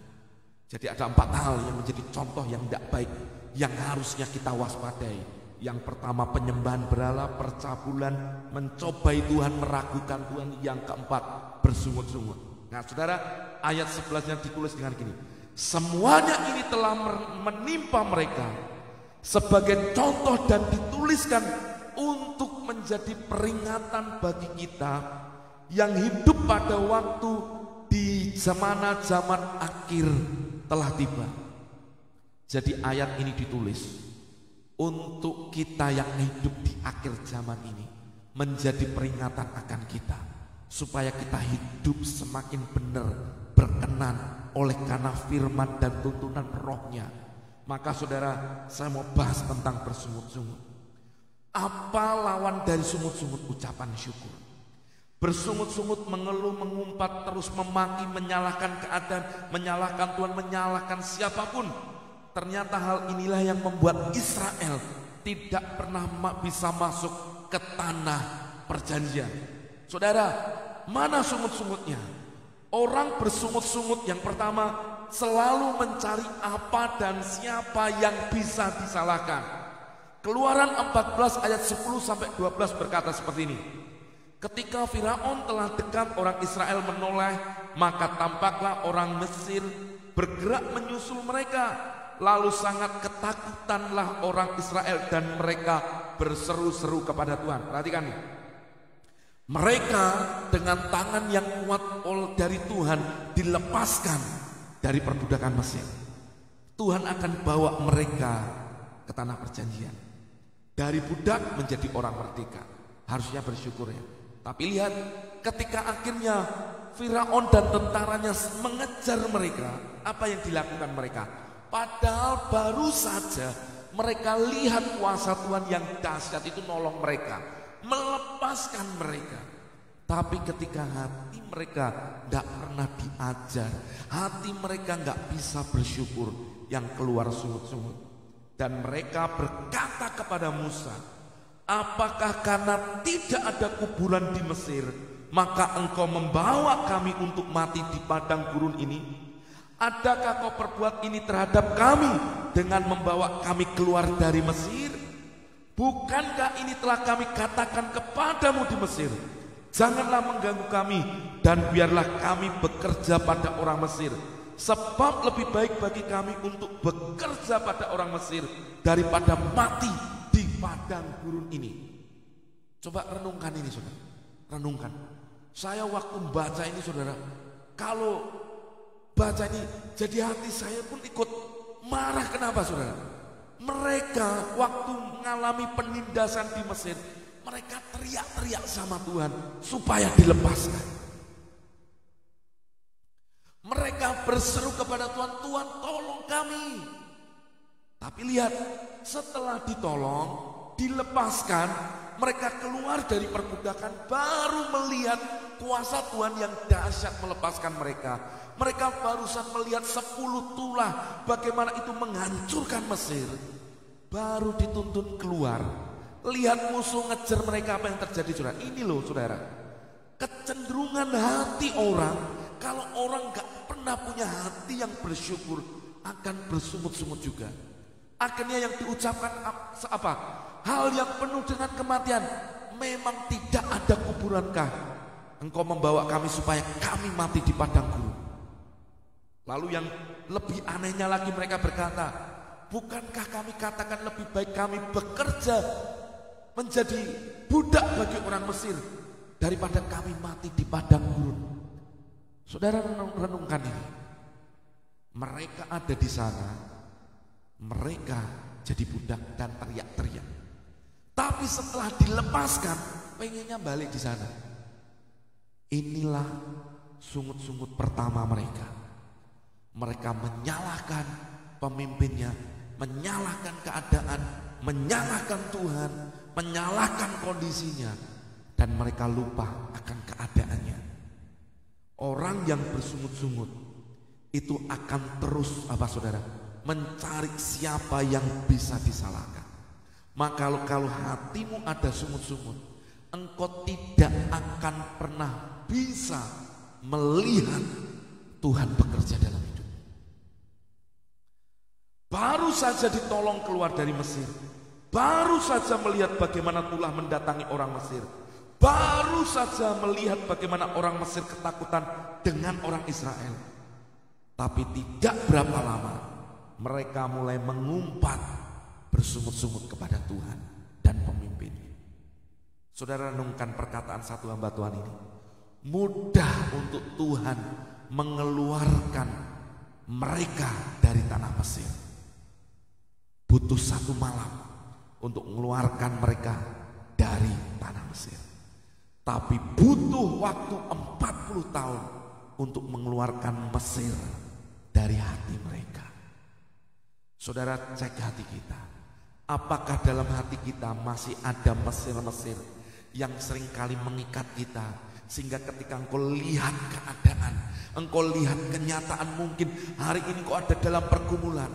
Jadi ada 4 hal yang menjadi contoh yang tidak baik, yang harusnya kita waspadai. Yang pertama, penyembahan berhala, percabulan, mencobai Tuhan, meragukan Tuhan. Yang keempat, bersungut-sungut. Nah saudara, ayat 11-nya ditulis dengan gini, semuanya ini telah menimpa mereka sebagai contoh dan dituliskan untuk menjadi peringatan bagi kita yang hidup pada waktu di zaman akhir telah tiba. Jadi ayat ini ditulis untuk kita yang hidup di akhir zaman ini, menjadi peringatan akan kita, supaya kita hidup semakin benar, berkenan oleh karena firman dan tuntunan rohnya. Maka saudara, saya mau bahas tentang bersungut-sungut. Apa lawan dari sungut-sungut? Ucapan syukur. Bersungut-sungut, mengeluh, mengumpat, terus memaki, menyalahkan keadaan, menyalahkan Tuhan, menyalahkan siapapun. Ternyata hal inilah yang membuat Israel tidak pernah bisa masuk ke tanah perjanjian. Saudara, mana sungut-sungutnya? Orang bersungut-sungut yang pertama selalu mencari apa dan siapa yang bisa disalahkan. Keluaran 14 ayat 10-12 berkata seperti ini. Ketika Firaun telah dekat orang Israel menoleh, maka tampaklah orang Mesir bergerak menyusul mereka. Lalu sangat ketakutanlah orang Israel dan mereka berseru-seru kepada Tuhan. Perhatikan nih. Mereka dengan tangan yang kuat dari Tuhan dilepaskan dari perbudakan Mesir. Tuhan akan bawa mereka ke tanah perjanjian. Dari budak menjadi orang merdeka. Harusnya bersyukur ya. Tapi lihat, ketika akhirnya Firaun dan tentaranya mengejar mereka, apa yang dilakukan mereka? Padahal baru saja mereka lihat kuasa Tuhan yang dahsyat itu nolong mereka, melepaskan mereka. Tapi ketika hati mereka tidak pernah diajar, hati mereka nggak bisa bersyukur, yang keluar sungut-sungut. Dan mereka berkata kepada Musa, apakah karena tidak ada kuburan di Mesir, maka engkau membawa kami untuk mati di padang gurun ini? Adakah kau perbuat ini terhadap kami dengan membawa kami keluar dari Mesir? Bukankah ini telah kami katakan kepadamu di Mesir? Janganlah mengganggu kami dan biarlah kami bekerja pada orang Mesir. Sebab lebih baik bagi kami untuk bekerja pada orang Mesir daripada mati di padang gurun ini. Coba renungkan ini saudara, renungkan. Saya waktu baca ini saudara, kalau baca ini jadi hati saya pun ikut marah. Kenapa saudara? Mereka waktu mengalami penindasan di Mesir, mereka teriak-teriak sama Tuhan supaya dilepaskan. Mereka berseru kepada Tuhan, Tuhan tolong kami. Tapi lihat, setelah ditolong, dilepaskan, mereka keluar dari perbudakan, baru melihat kuasa Tuhan yang dahsyat melepaskan mereka. Mereka barusan melihat 10 tulah bagaimana itu menghancurkan Mesir. Baru dituntun keluar. Lihat musuh ngejar mereka, apa yang terjadi saudara. Ini loh saudara, kecenderungan hati orang, kalau orang gak pernah punya hati yang bersyukur, akan bersungut-sungut juga. Akhirnya yang diucapkan apa? Hal yang penuh dengan kematian. Memang tidak ada kuburankah Engkau membawa kami supaya kami mati di padang gurun? Lalu yang lebih anehnya lagi mereka berkata, bukankah kami katakan lebih baik kami bekerja menjadi budak bagi orang Mesir daripada kami mati di padang gurun? Saudara renungkan ini. Mereka ada di sana, mereka jadi budak dan teriak-teriak. Tapi setelah dilepaskan, pengennya balik di sana. Inilah sungut-sungut pertama mereka. Mereka menyalahkan pemimpinnya, menyalahkan keadaan, menyalahkan Tuhan, menyalahkan kondisinya, dan mereka lupa akan keadaannya. Orang yang bersungut-sungut itu akan terus saudara, mencari siapa yang bisa disalahkan. Maka kalau hatimu ada sungut-sungut, engkau tidak akan pernah bisa melihat Tuhan bekerja dalam hidup. Baru saja ditolong keluar dari Mesir, baru saja melihat bagaimana tulah mendatangi orang Mesir, baru saja melihat bagaimana orang Mesir ketakutan dengan orang Israel. Tapi tidak berapa lama mereka mulai mengumpat bersungut-sungut kepada Tuhan dan pemimpinnya. Saudara renungkan perkataan satu hamba Tuhan ini. Mudah untuk Tuhan mengeluarkan mereka dari tanah Mesir. Butuh 1 malam untuk mengeluarkan mereka dari tanah Mesir. Tapi butuh waktu 40 tahun untuk mengeluarkan Mesir dari hati mereka. Saudara, cek hati kita. Apakah dalam hati kita masih ada Mesir-Mesir yang seringkali mengikat kita, sehingga ketika engkau lihat keadaan, engkau lihat kenyataan, mungkin hari ini engkau ada dalam pergumulan,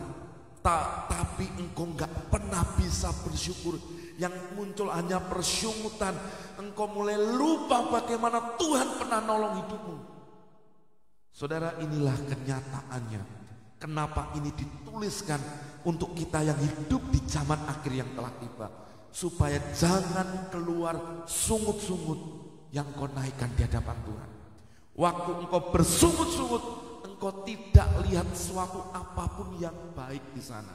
tapi engkau gak pernah bisa bersyukur. Yang muncul hanya persyungutan. Engkau mulai lupa bagaimana Tuhan pernah nolong hidupmu. Saudara, inilah kenyataannya. Kenapa ini dituliskan untuk kita yang hidup di zaman akhir yang telah tiba, supaya jangan keluar sungut-sungut yang kau naikkan di hadapan Tuhan. Waktu engkau bersungut-sungut, engkau tidak lihat suatu apapun yang baik di sana.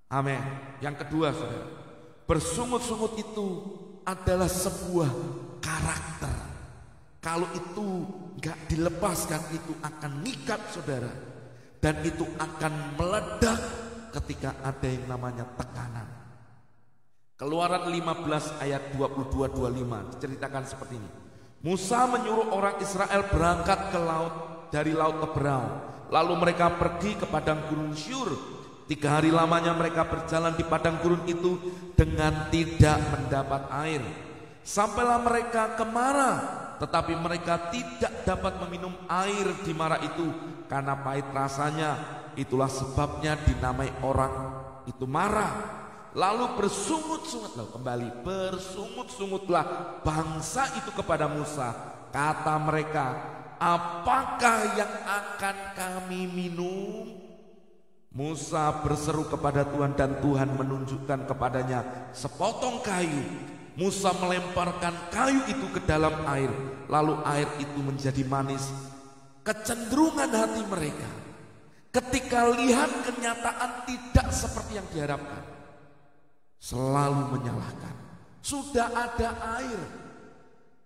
Amin. Yang kedua, saudara, bersungut-sungut itu adalah sebuah karakter. Kalau itu gak dilepaskan, itu akan ngikat saudara. Dan itu akan meledak ketika ada yang namanya tekanan. Keluaran 15 ayat 22-25 diceritakan seperti ini. Musa menyuruh orang Israel berangkat ke laut dari laut Teberau. Lalu mereka pergi ke padang gurun Syur. 3 hari lamanya mereka berjalan di padang gurun itu dengan tidak mendapat air. Sampailah mereka ke Mara, tetapi mereka tidak dapat meminum air di Mara itu karena pahit rasanya. Itulah sebabnya dinamai orang itu Mara. Lalu bersungut-sungutlah kembali, bersungut-sungutlah bangsa itu kepada Musa. Kata mereka, apakah yang akan kami minum? Musa berseru kepada Tuhan dan Tuhan menunjukkan kepadanya sepotong kayu. Musa melemparkan kayu itu ke dalam air, lalu air itu menjadi manis. Kecenderungan hati mereka ketika lihat kenyataan tidak seperti yang diharapkan, selalu menyalahkan. Sudah ada air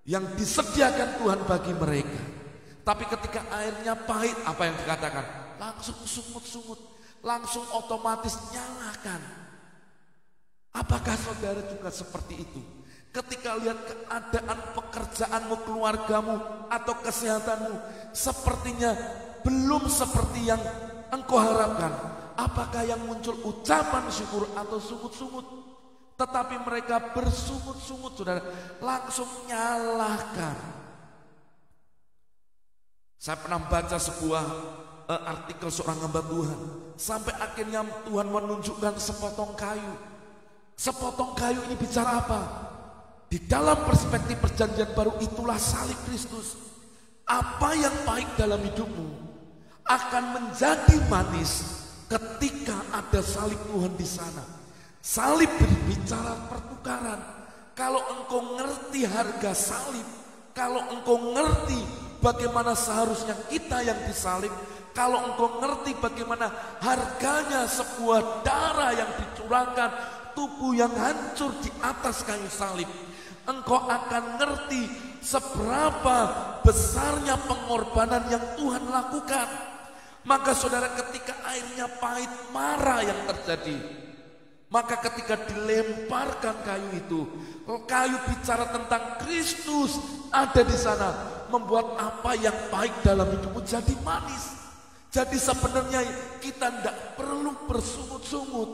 yang disediakan Tuhan bagi mereka, tapi ketika airnya pahit, apa yang dikatakan? Langsung sungut-sungut, langsung otomatis nyalakan. Apakah saudara juga seperti itu? Ketika lihat keadaan pekerjaanmu, keluargamu, atau kesehatanmu sepertinya belum seperti yang engkau harapkan, apakah yang muncul ucapan syukur atau sungut-sungut? Tetapi mereka bersungut-sungut, saudara, langsung nyalahkan. Saya pernah baca sebuah artikel seorang hamba Tuhan, sampai akhirnya Tuhan menunjukkan sepotong kayu. Sepotong kayu ini bicara apa? Di dalam perspektif perjanjian baru itulah salib Kristus. Apa yang pahit dalam hidupmu akan menjadi manis ketika ada salib Tuhan di sana. Salib berbicara pertukaran. Kalau engkau ngerti harga salib, kalau engkau ngerti bagaimana seharusnya kita yang disalib, kalau engkau ngerti bagaimana harganya sebuah darah yang dicurahkan, tubuh yang hancur di atas kayu salib, engkau akan ngerti seberapa besarnya pengorbanan yang Tuhan lakukan. Maka saudara, ketika airnya pahit, marah yang terjadi. Maka ketika dilemparkan kayu itu, kayu bicara tentang Kristus ada di sana, membuat apa yang pahit dalam hidupmu jadi manis. Jadi sebenarnya kita tidak perlu bersungut-sungut.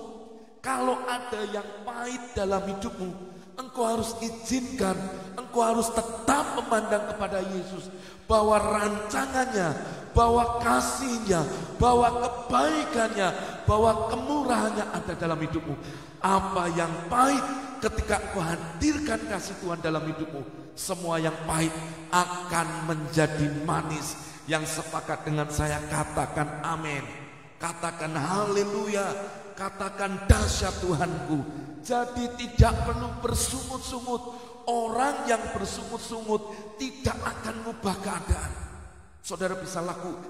Kalau ada yang pahit dalam hidupmu, engkau harus izinkan, engkau harus tetap memandang kepada Yesus, bahwa rancangannya, bahwa kasihnya, bahwa kebaikannya, bahwa kemurahannya ada dalam hidupmu. Apa yang pahit ketika engkau hadirkan kasih Tuhan dalam hidupmu, semua yang pahit akan menjadi manis. Yang sepakat dengan saya katakan amin, katakan haleluya, katakan dahsyat Tuhanku. Jadi tidak perlu bersungut-sungut. Orang yang bersungut-sungut tidak akan mengubah keadaan. Saudara bisa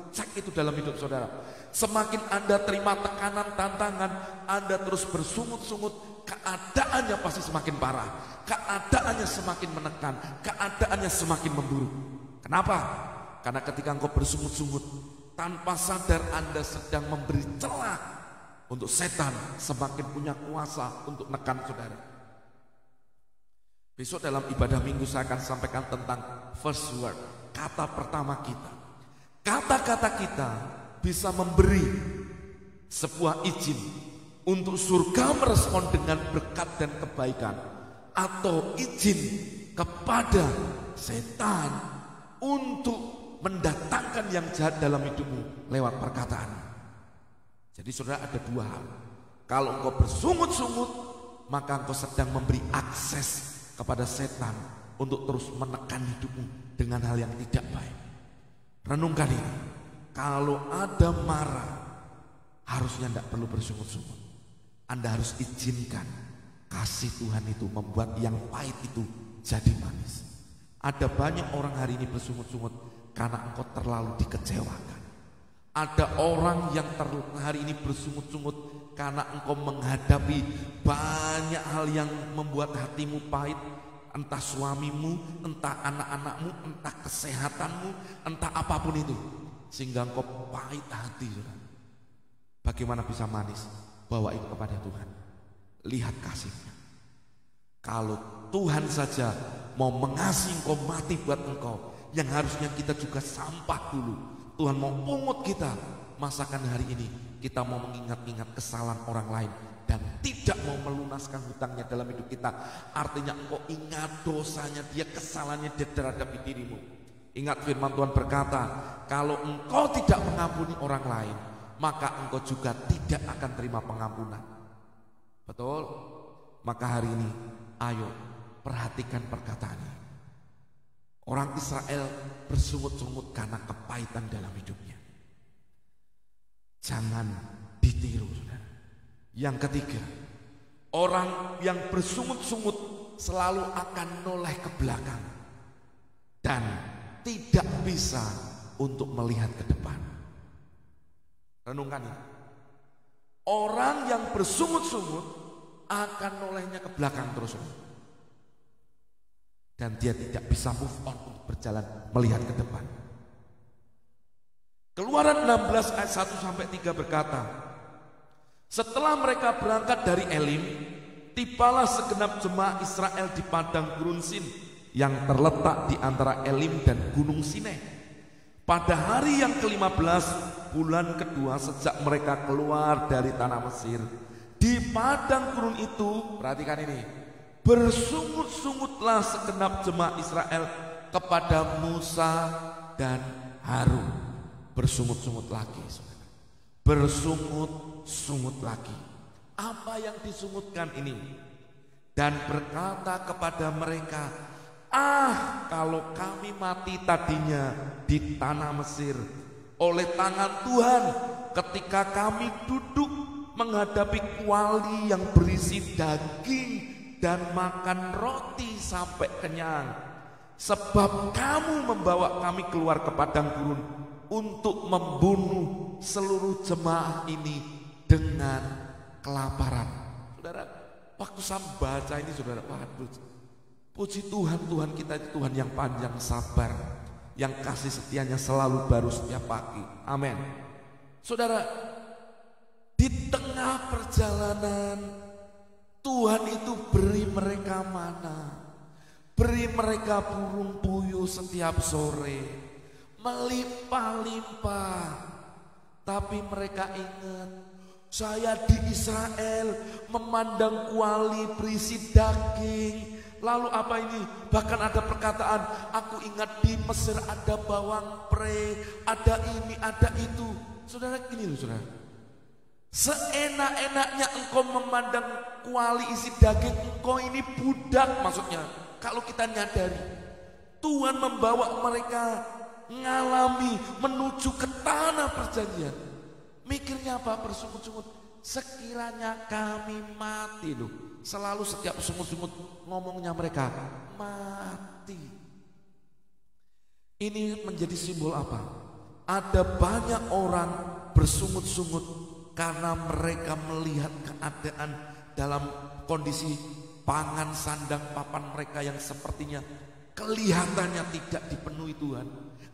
cek itu dalam hidup saudara. Semakin Anda terima tekanan, tantangan, Anda terus bersungut-sungut, keadaannya pasti semakin parah. Keadaannya semakin menekan, keadaannya semakin memburuk. Kenapa? Karena ketika engkau bersungut-sungut, tanpa sadar Anda sedang memberi celah untuk setan semakin punya kuasa untuk menekan saudara. Besok dalam ibadah minggu saya akan sampaikan tentang first word, kata pertama kita. Kata-kata kita bisa memberi sebuah izin untuk surga merespon dengan berkat dan kebaikan, atau izin kepada setan untuk mendatangkan yang jahat dalam hidupmu lewat perkataan. Jadi saudara, ada dua hal. Kalau engkau bersungut-sungut, maka engkau sedang memberi akses kepada setan untuk terus menekan hidupmu dengan hal yang tidak baik. Renungkan ini. Kalau ada marah, harusnya tidak perlu bersungut-sungut. Anda harus izinkan kasih Tuhan itu membuat yang pahit itu jadi manis. Ada banyak orang hari ini bersungut-sungut karena engkau terlalu dikecewakan. Ada orang yang hari ini bersungut-sungut karena engkau menghadapi banyak hal yang membuat hatimu pahit. Entah suamimu, entah anak-anakmu, entah kesehatanmu, entah apapun itu. Sehingga engkau pahit hati. Bagaimana bisa manis? Bawa itu kepada Tuhan. Lihat kasihnya. Kalau Tuhan saja mau mengasihi engkau, mati buat engkau, yang harusnya kita juga sampah dulu. Tuhan mau pungut kita. Masakan hari ini kita mau mengingat-ingat kesalahan orang lain dan tidak mau melunaskan hutangnya dalam hidup kita. Artinya engkau ingat dosanya dia, kesalahannya dia terhadap dirimu. Ingat firman Tuhan berkata, kalau engkau tidak mengampuni orang lain, maka engkau juga tidak akan terima pengampunan. Betul? Maka hari ini ayo perhatikan perkataannya. Orang Israel bersungut-sungut karena kepahitan dalam hidupnya. Jangan ditiru, saudara. Yang ketiga, orang yang bersungut-sungut selalu akan noleh ke belakang dan tidak bisa untuk melihat ke depan. Renungkan ini. Orang yang bersungut-sungut akan nolehnya ke belakang terus. Dan dia tidak bisa move on untuk berjalan melihat ke depan. Keluaran 16 ayat 1-3 berkata, setelah mereka berangkat dari Elim, tibalah segenap jemaah Israel di padang gurun Sin yang terletak di antara Elim dan gunung Sinai. Pada hari yang ke-15 bulan kedua sejak mereka keluar dari tanah Mesir, di padang gurun itu, perhatikan ini, bersungut-sungutlah segenap jemaah Israel kepada Musa dan Harun. Bersungut-sungut lagi, saudara. Bersungut-sungut lagi. Apa yang disungutkan ini? Dan berkata kepada mereka, kalau kami mati tadinya di tanah Mesir oleh tangan Tuhan ketika kami duduk menghadapi kuali yang berisi daging dan makan roti sampai kenyang. Sebab kamu membawa kami keluar ke padang gurun untuk membunuh seluruh jemaah ini dengan kelaparan. Saudara, waktu saya baca ini, saudara, waduh, puji Tuhan, Tuhan kita itu Tuhan yang panjang sabar, yang kasih setianya selalu baru setiap pagi. Amin. Saudara, di tengah perjalanan Tuhan itu beri mereka mana, beri mereka burung puyuh setiap sore, melimpah-limpah. Tapi mereka ingat, saya di Israel memandang kuali berisi daging. Lalu apa ini? Bahkan ada perkataan, aku ingat di Mesir ada bawang pre, ada ini, ada itu. Saudara, gini loh saudara, seenak-enaknya engkau memandang kuali isi daging, engkau ini budak. Maksudnya kalau kita nyadari Tuhan membawa mereka ngalami menuju ke tanah perjanjian, mikirnya apa? Bersungut-sungut, sekiranya kami mati loh. Selalu setiap sungut-sungut ngomongnya mereka, mati. Ini menjadi simbol apa? Ada banyak orang bersungut-sungut karena mereka melihat keadaan dalam kondisi pangan sandang papan mereka yang sepertinya kelihatannya tidak dipenuhi Tuhan.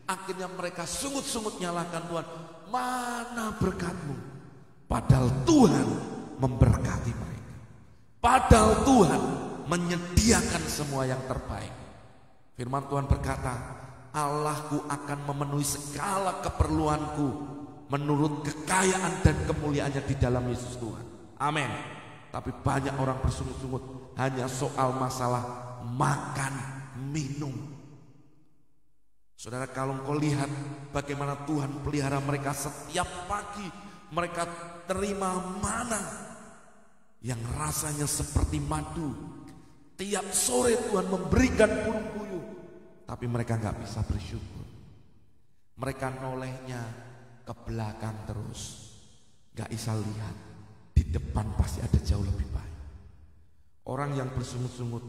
Akhirnya mereka sungut-sungut nyalakan Tuhan. Mana berkat-Mu? Padahal Tuhan memberkati mereka. Padahal Tuhan menyediakan semua yang terbaik. Firman Tuhan berkata, Allahku akan memenuhi segala keperluanku menurut kekayaan dan kemuliaannya di dalam Yesus Tuhan. Amin. Tapi banyak orang bersungut-sungut hanya soal masalah makan, minum. Saudara, kalau engkau lihat bagaimana Tuhan pelihara mereka setiap pagi, mereka terima mana yang rasanya seperti madu. Tiap sore Tuhan memberikan burung puyuh, tapi mereka gak bisa bersyukur. Mereka nolehnya ke belakang terus, gak bisa lihat di depan pasti ada jauh lebih baik. Orang yang bersungut-sungut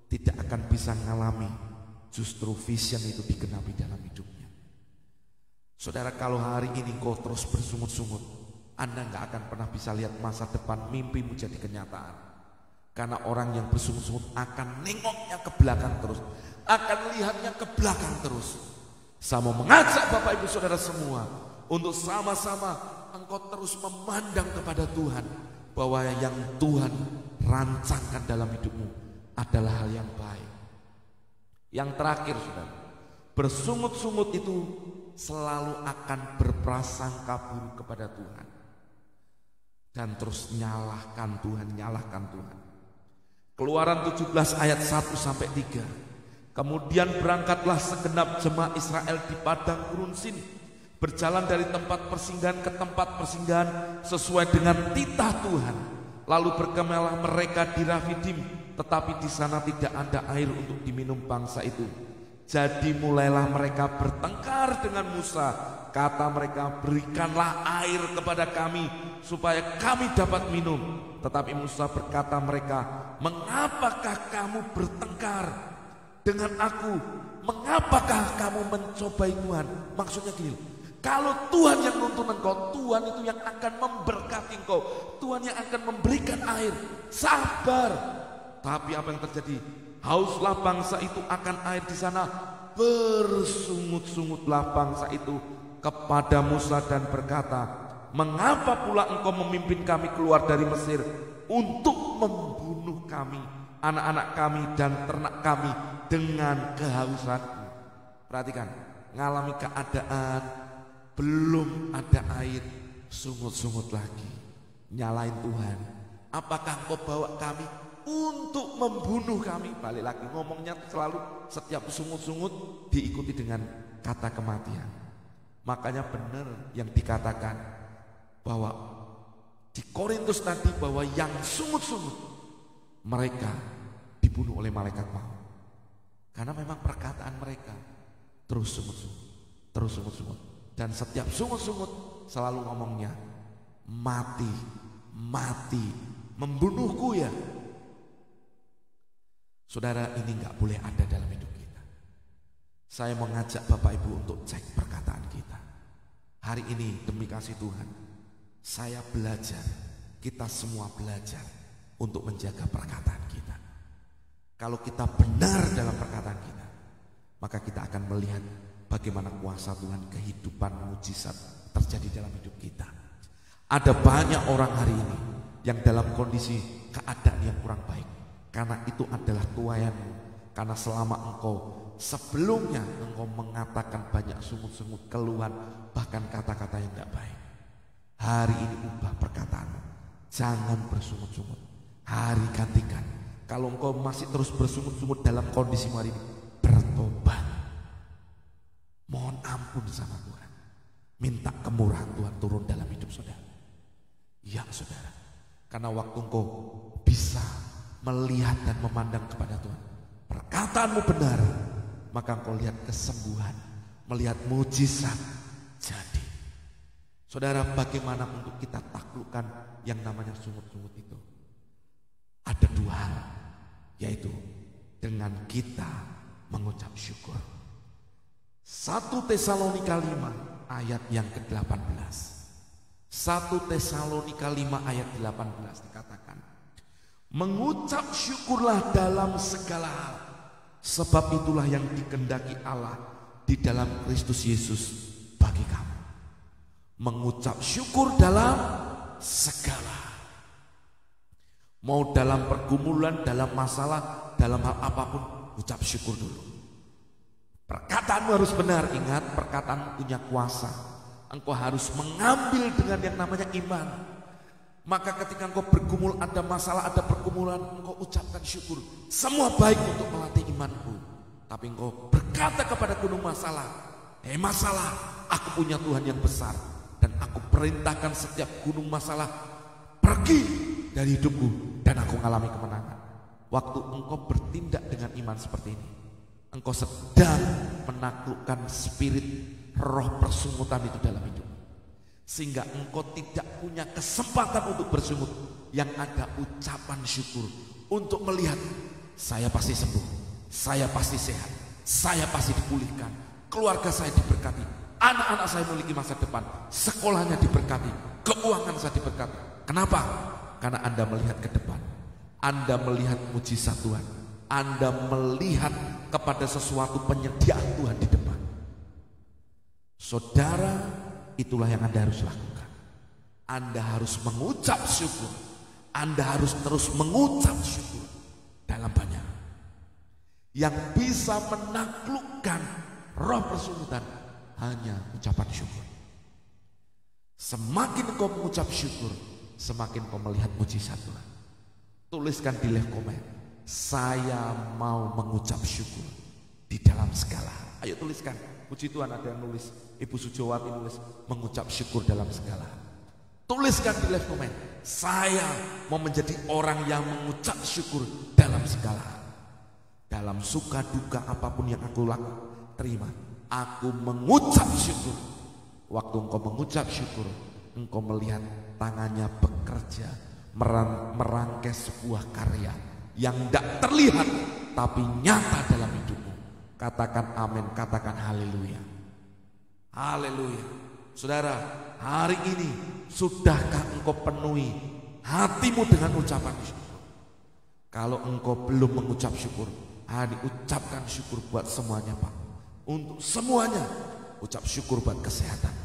tidak akan bisa mengalami justru vision itu digenapi dalam hidupnya. Saudara, kalau hari ini kau terus bersungut-sungut, Anda gak akan pernah bisa lihat masa depan mimpimu jadi kenyataan. Karena orang yang bersungut-sungut akan nengoknya ke belakang terus, akan lihatnya ke belakang terus. Saya mau mengajak Bapak Ibu Saudara semua untuk sama-sama engkau terus memandang kepada Tuhan, bahwa yang Tuhan rancangkan dalam hidupmu adalah hal yang baik. Yang terakhir, saudara, bersungut-sungut itu selalu akan berprasangka buruk kepada Tuhan dan terus nyalahkan Tuhan. Keluaran 17 ayat 1-3. Kemudian berangkatlah segenap jemaah Israel di padang gurun Sin, berjalan dari tempat persinggahan ke tempat persinggahan sesuai dengan titah Tuhan. Lalu berkemahlah mereka di Rafidim, tetapi di sana tidak ada air untuk diminum bangsa itu. Jadi mulailah mereka bertengkar dengan Musa. Kata mereka, berikanlah air kepada kami supaya kami dapat minum. Tetapi Musa berkata mereka, mengapakah kamu bertengkar dengan aku? Mengapakah kamu mencobai Tuhan? Maksudnya gini, kalau Tuhan yang nuntun engkau, Tuhan itu yang akan memberkati engkau, Tuhan yang akan memberikan air. Sabar. Tapi apa yang terjadi? Hauslah bangsa itu akan air di sana. Bersungut-sungutlah bangsa itu kepada Musa dan berkata, mengapa pula engkau memimpin kami keluar dari Mesir untuk membunuh membunuh kami, anak-anak kami dan ternak kami dengan kehausanmu. Perhatikan, ngalami keadaan belum ada air, sungut-sungut lagi, nyalain Tuhan. Apakah Engkau bawa kami untuk membunuh kami? Balik lagi ngomongnya selalu setiap sungut-sungut diikuti dengan kata kematian. Makanya benar yang dikatakan bahwa di Korintus tadi, bahwa yang sungut-sungut mereka dibunuh oleh malaikat maut. Karena memang perkataan mereka terus sungut-sungut, terus sungut-sungut. Dan setiap sungut-sungut selalu ngomongnya, mati, mati, membunuhku ya. Saudara, ini gak boleh ada dalam hidup kita. Saya mengajak Bapak Ibu untuk cek perkataan kita. Hari ini demi kasih Tuhan, saya belajar, kita semua belajar untuk menjaga perkataan kita. Kalau kita benar dalam perkataan kita, maka kita akan melihat bagaimana kuasa Tuhan, kehidupan mujizat terjadi dalam hidup kita. Ada banyak orang hari ini yang dalam kondisi keadaan yang kurang baik, karena itu adalah tuayanmu. Karena selama engkau sebelumnya engkau mengatakan banyak sungut-sungut, keluhan, bahkan kata-kata yang tidak baik. Hari ini ubah perkataanmu, jangan bersungut-sungut. Hari gantikan. Kalau engkau masih terus bersungut-sungut dalam kondisi hari ini, bertobat, mohon ampun sama Tuhan, minta kemurahan Tuhan turun dalam hidup saudara. Ya saudara, karena waktu engkau bisa melihat dan memandang kepada Tuhan, perkataanmu benar, maka engkau lihat kesembuhan, melihat mujizat jadi. Saudara, bagaimana untuk kita taklukkan yang namanya sungut-sungut itu? Ada dua hal, yaitu dengan kita mengucap syukur. 1 Tesalonika 5 ayat yang ke-18. 1 Tesalonika 5 ayat 18 dikatakan, mengucap syukurlah dalam segala hal, sebab itulah yang dikehendaki Allah di dalam Kristus Yesus bagi kamu. Mengucap syukur dalam segala hal. Mau dalam pergumulan, dalam masalah, dalam hal apapun, ucap syukur dulu. Perkataanmu harus benar. Ingat, perkataanmu punya kuasa. Engkau harus mengambil dengan yang namanya iman. Maka ketika engkau bergumul, ada masalah, ada pergumulan, engkau ucapkan syukur. Semua baik untuk melatih imanku. Tapi engkau berkata kepada gunung masalah, masalah, aku punya Tuhan yang besar, dan aku perintahkan setiap gunung masalah pergi dari hidupku, dan aku mengalami kemenangan. Waktu engkau bertindak dengan iman seperti ini, engkau sedang menaklukkan spirit roh persungutan itu dalam hidup, sehingga engkau tidak punya kesempatan untuk bersungut. Yang ada ucapan syukur untuk melihat, saya pasti sembuh, saya pasti sehat, saya pasti dipulihkan, keluarga saya diberkati, anak-anak saya memiliki masa depan, sekolahnya diberkati, keuangan saya diberkati. Kenapa? Karena Anda melihat ke depan, Anda melihat mujizat Tuhan, Anda melihat kepada sesuatu penyediaan Tuhan di depan. Saudara, itulah yang Anda harus lakukan. Anda harus mengucap syukur. Anda harus terus mengucap syukur dalam banyak. Yang bisa menaklukkan roh persungutan hanya ucapan syukur. Semakin kau mengucap syukur, semakin kau melihat mujizat Tuhan. Tuliskan di live komen, saya mau mengucap syukur di dalam segala. Ayo tuliskan. Puji Tuhan, ada yang nulis, Ibu Sujowati nulis, mengucap syukur dalam segala. Tuliskan di live komen, saya mau menjadi orang yang mengucap syukur dalam segala. Dalam suka duka apapun yang aku lakukan, terima, aku mengucap syukur. Waktu engkau mengucap syukur, engkau melihat tangannya bekerja, merangkai sebuah karya yang tidak terlihat tapi nyata dalam hidupmu. Katakan amin, katakan haleluya. Haleluya. Saudara, hari ini sudahkah engkau penuhi hatimu dengan ucapan syukur? Kalau engkau belum mengucap syukur, hari ucapkan syukur buat semuanya Pak. Untuk semuanya, ucap syukur buat kesehatan.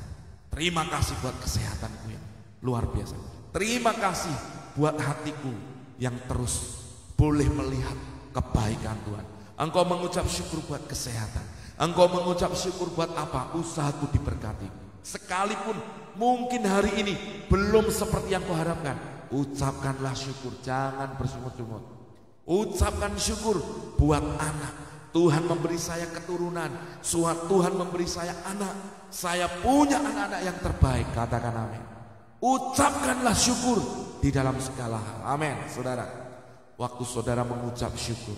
Terima kasih buat kesehatanku yang luar biasa. Terima kasih buat hatiku yang terus boleh melihat kebaikan Tuhan. Engkau mengucap syukur buat kesehatan. Engkau mengucap syukur buat apa? Usahaku diberkati. Sekalipun mungkin hari ini belum seperti yang kau harapkan, ucapkanlah syukur, jangan bersungut-sungut. Ucapkan syukur buat anak. Tuhan memberi saya keturunan, Tuhan memberi saya anak. Saya punya anak-anak yang terbaik, katakan amin. Ucapkanlah syukur di dalam segala hal, amin. Saudara, waktu saudara mengucap syukur,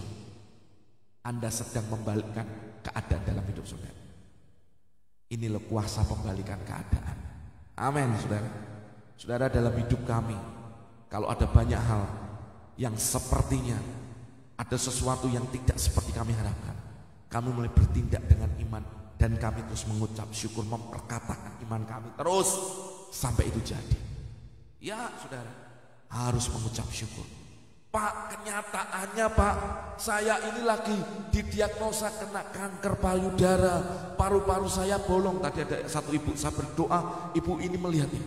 Anda sedang membalikkan keadaan dalam hidup saudara. Inilah kuasa pembalikan keadaan, amin saudara. Saudara, dalam hidup kami, kalau ada banyak hal yang sepertinya ada sesuatu yang tidak seperti kami harapkan, kami mulai bertindak dengan iman dan kami terus mengucap syukur, memperkatakan iman kami terus sampai itu jadi. Ya saudara, harus mengucap syukur. Pak, kenyataannya Pak, saya ini lagi didiagnosa kena kanker payudara, paru-paru saya bolong. Tadi ada satu ibu, saya berdoa, ibu ini melihat ini,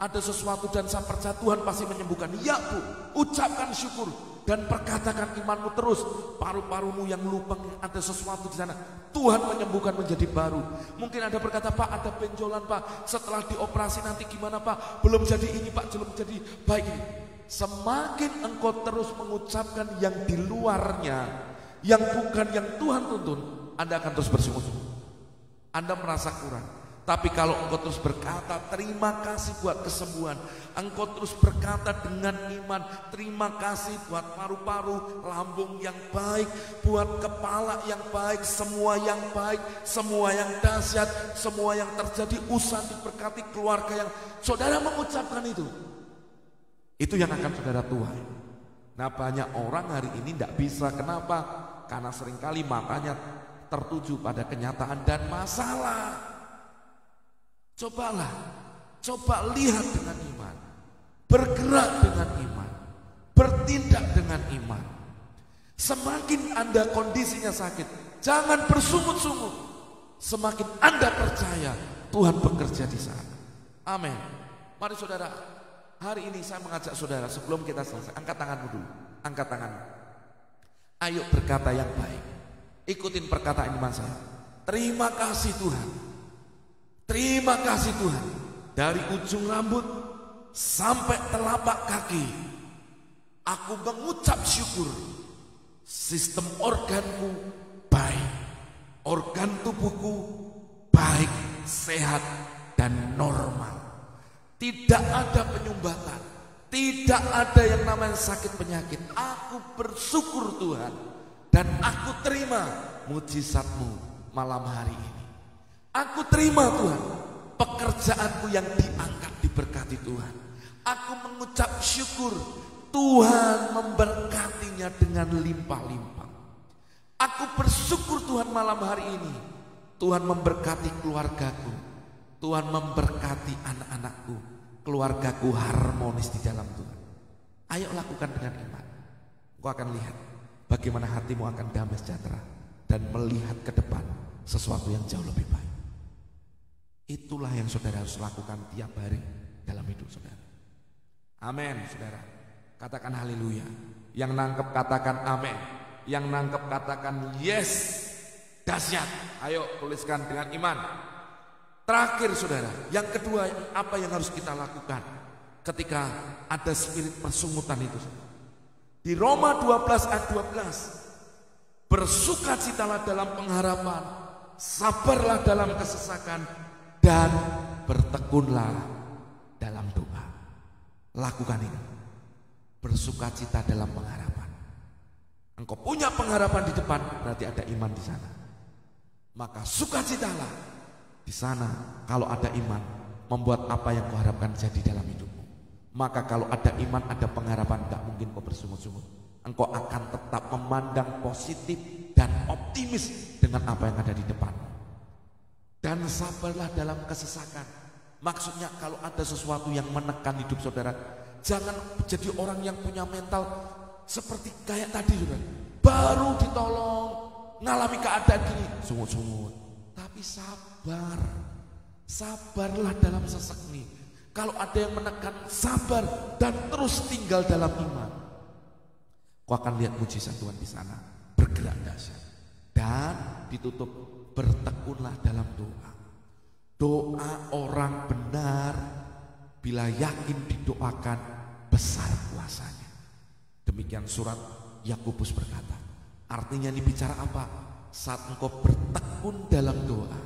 ada sesuatu dan saya percaya Tuhan pasti menyembuhkan. Ya Bu, ucapkan syukur dan perkatakan imanmu terus. Paru-parumu yang lubang, ada sesuatu di sana, Tuhan menyembuhkan menjadi baru. Mungkin ada berkata, Pak ada benjolan Pak, setelah dioperasi nanti gimana Pak, belum jadi ini Pak, belum jadi baik ini. Semakin engkau terus mengucapkan yang di luarnya, yang bukan yang Tuhan tuntun, Anda akan terus bersungut-sungut. Anda merasa kurang. Tapi kalau engkau terus berkata terima kasih buat kesembuhan, engkau terus berkata dengan iman terima kasih buat paru-paru, lambung yang baik, buat kepala yang baik, semua yang baik, semua yang dahsyat, semua yang terjadi, usaha diberkati, keluarga yang saudara mengucapkan itu yang akan saudara tuai. Nah, banyak orang hari ini tidak bisa. Kenapa? Karena seringkali matanya tertuju pada kenyataan dan masalah. Coba lihat dengan iman, bergerak dengan iman, bertindak dengan iman. Semakin Anda kondisinya sakit, jangan bersungut-sungut. Semakin Anda percaya Tuhan bekerja di sana. Amin. Mari saudara, hari ini saya mengajak saudara, sebelum kita selesai, angkat tanganmu dulu, angkat tanganmu. Ayo berkata yang baik, ikutin perkataan iman saya. Terima kasih Tuhan. Terima kasih Tuhan, dari ujung rambut sampai telapak kaki aku mengucap syukur. Sistem organku baik, organ tubuhku baik, sehat dan normal. Tidak ada penyumbatan, tidak ada yang namanya sakit penyakit. Aku bersyukur Tuhan, dan aku terima mujizat-Mu malam hari ini. Aku terima Tuhan, pekerjaanku yang diangkat diberkati Tuhan. Aku mengucap syukur, Tuhan memberkatinya dengan limpah-limpah. Aku bersyukur Tuhan malam hari ini, Tuhan memberkati keluargaku, Tuhan memberkati anak-anakku, keluargaku harmonis di dalam Tuhan. Ayo lakukan dengan iman. Kau akan lihat bagaimana hatimu akan damai sejahtera dan melihat ke depan sesuatu yang jauh lebih baik. Itulah yang saudara harus lakukan tiap hari dalam hidup saudara. Amin saudara. Katakan haleluya. Yang nangkep katakan amin. Yang nangkep katakan yes. Dahsyat. Ayo tuliskan dengan iman. Terakhir saudara, yang kedua, apa yang harus kita lakukan ketika ada spirit persungutan itu? Di Roma 12 ayat 12, bersukacitalah dalam pengharapan, sabarlah dalam kesesakan, dan bertekunlah dalam doa. Lakukan ini. Bersukacita dalam pengharapan. Engkau punya pengharapan di depan, berarti ada iman di sana. Maka sukacitalah di sana. Kalau ada iman, membuat apa yang kau harapkan jadi dalam hidupmu. Maka kalau ada iman, ada pengharapan, tidak mungkin kau bersungut-sungut. Engkau akan tetap memandang positif dan optimis dengan apa yang ada di depanmu. Dan sabarlah dalam kesesakan. Maksudnya kalau ada sesuatu yang menekan hidup saudara, jangan jadi orang yang punya mental seperti kayak tadi saudara. Baru ditolong, ngalami keadaan gini, sungut-sungut. Tapi sabar, sabarlah dalam sesek ini. Kalau ada yang menekan, sabar dan terus tinggal dalam iman. Kau akan lihat mujizat Tuhan di sana bergerak dahsyat. Dan ditutup, bertekunlah dalam doa. Doa orang benar bila yakin didoakan besar kuasanya. Demikian surat Yakobus berkata. Artinya ini bicara apa? Saat engkau bertekun dalam doa,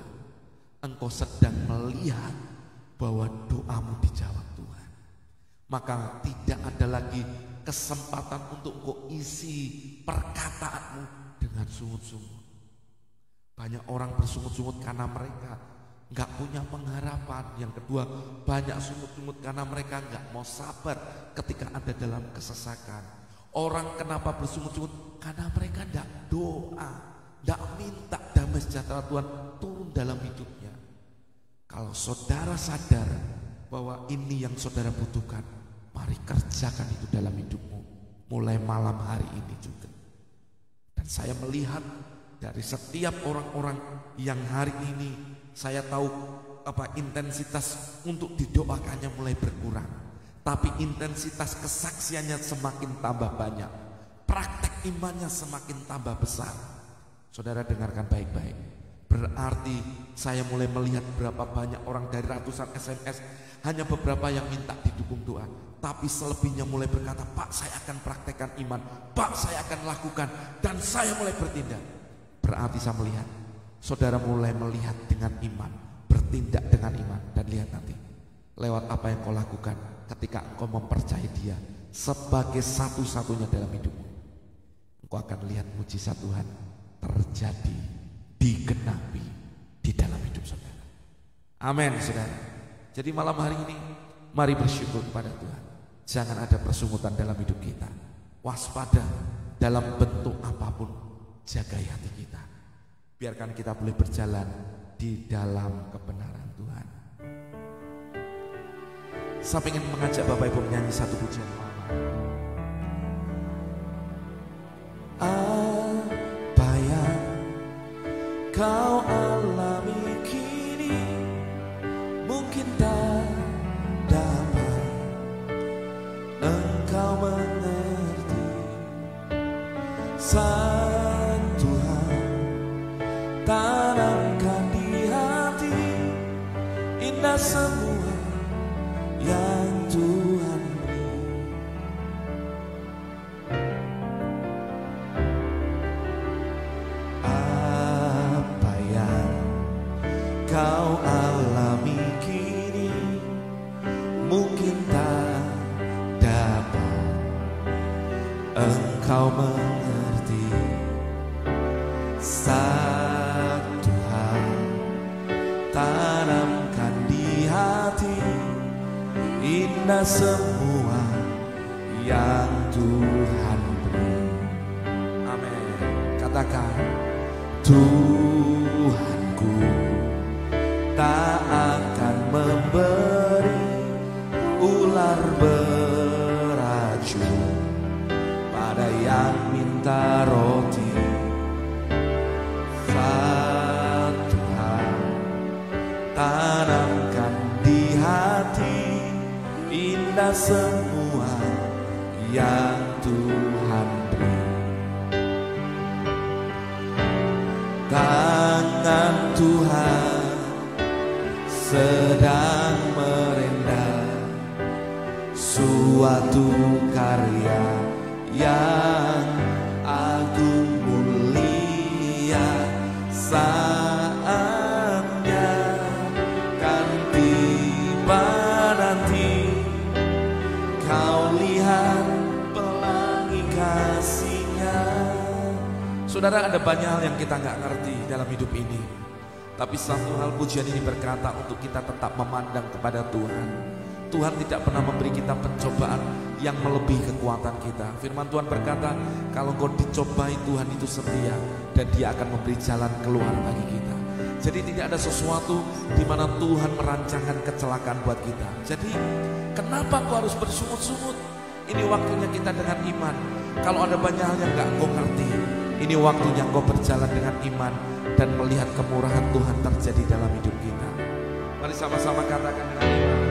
engkau sedang melihat bahwa doamu dijawab Tuhan. Maka tidak ada lagi kesempatan untuk engkau isi perkataanmu dengan sungut-sungut. Banyak orang bersungut-sungut karena mereka nggak punya pengharapan. Yang kedua, banyak sungut-sungut karena mereka nggak mau sabar ketika ada dalam kesesakan. Orang kenapa bersungut-sungut? Karena mereka nggak doa, nggak minta damai sejahtera Tuhan turun dalam hidupnya. Kalau saudara sadar bahwa ini yang saudara butuhkan, mari kerjakan itu dalam hidupmu mulai malam hari ini juga. Dan saya melihat dari setiap orang-orang yang hari ini saya tahu intensitas untuk didoakannya mulai berkurang, tapi intensitas kesaksiannya semakin tambah banyak, praktek imannya semakin tambah besar. Saudara dengarkan baik-baik. Berarti saya mulai melihat berapa banyak orang dari ratusan SMS, hanya beberapa yang minta didukung doa, tapi selebihnya mulai berkata, Pak saya akan praktekkan iman, Pak saya akan lakukan, dan saya mulai bertindak. Berarti saya melihat saudara mulai melihat dengan iman, bertindak dengan iman. Dan lihat nanti lewat apa yang kau lakukan ketika engkau mempercayai dia sebagai satu-satunya dalam hidupmu, engkau akan lihat mujizat Tuhan terjadi, digenapi di dalam hidup saudara. Amin saudara. Jadi malam hari ini mari bersyukur kepada Tuhan. Jangan ada persungutan dalam hidup kita. Waspada dalam bentuk apapun, jagai hati kita. Biarkan kita boleh berjalan di dalam kebenaran Tuhan. Saya ingin mengajak Bapak Ibu menyanyi satu pujian malam. Apa yang kau alami kini mungkin tak dapat engkau mengerti. Sang Tuhan tanamkan di hati, indah semua yang Tuhan beri. Apa yang kau alami kini mungkin tak dapat engkau mengerti. Saat Tuhan tanamkan di hati, indah semua yang Tuhan beri. Amin. Katakan, Tuhanku tak akan memberi ular beracun pada yang minta roti. Saat Tuhan tanamkan di hati, indah semua yang Tuhan beri. Tangan Tuhan sedang merendam suatu karya yang agung mulia. Saatnya kan tiba nanti, kau lihat pelangi kasih-Nya. Saudara, ada banyak hal yang kita nggak ngerti dalam hidup ini, tapi satu hal pujian ini berkata untuk kita tetap memandang kepada Tuhan. Tuhan tidak pernah memberi kita pencobaan yang melebihi kekuatan kita. Firman Tuhan berkata, kalau kau dicobai, Tuhan itu setia dan Dia akan memberi jalan keluar bagi kita. Jadi tidak ada sesuatu di mana Tuhan merancangkan kecelakaan buat kita. Jadi kenapa kau harus bersungut-sungut? Ini waktunya kita dengan iman. Kalau ada banyak hal yang gak kau ngerti, ini waktunya kau berjalan dengan iman dan melihat kemurahan Tuhan terjadi dalam hidup kita. Mari sama-sama katakan dengan iman.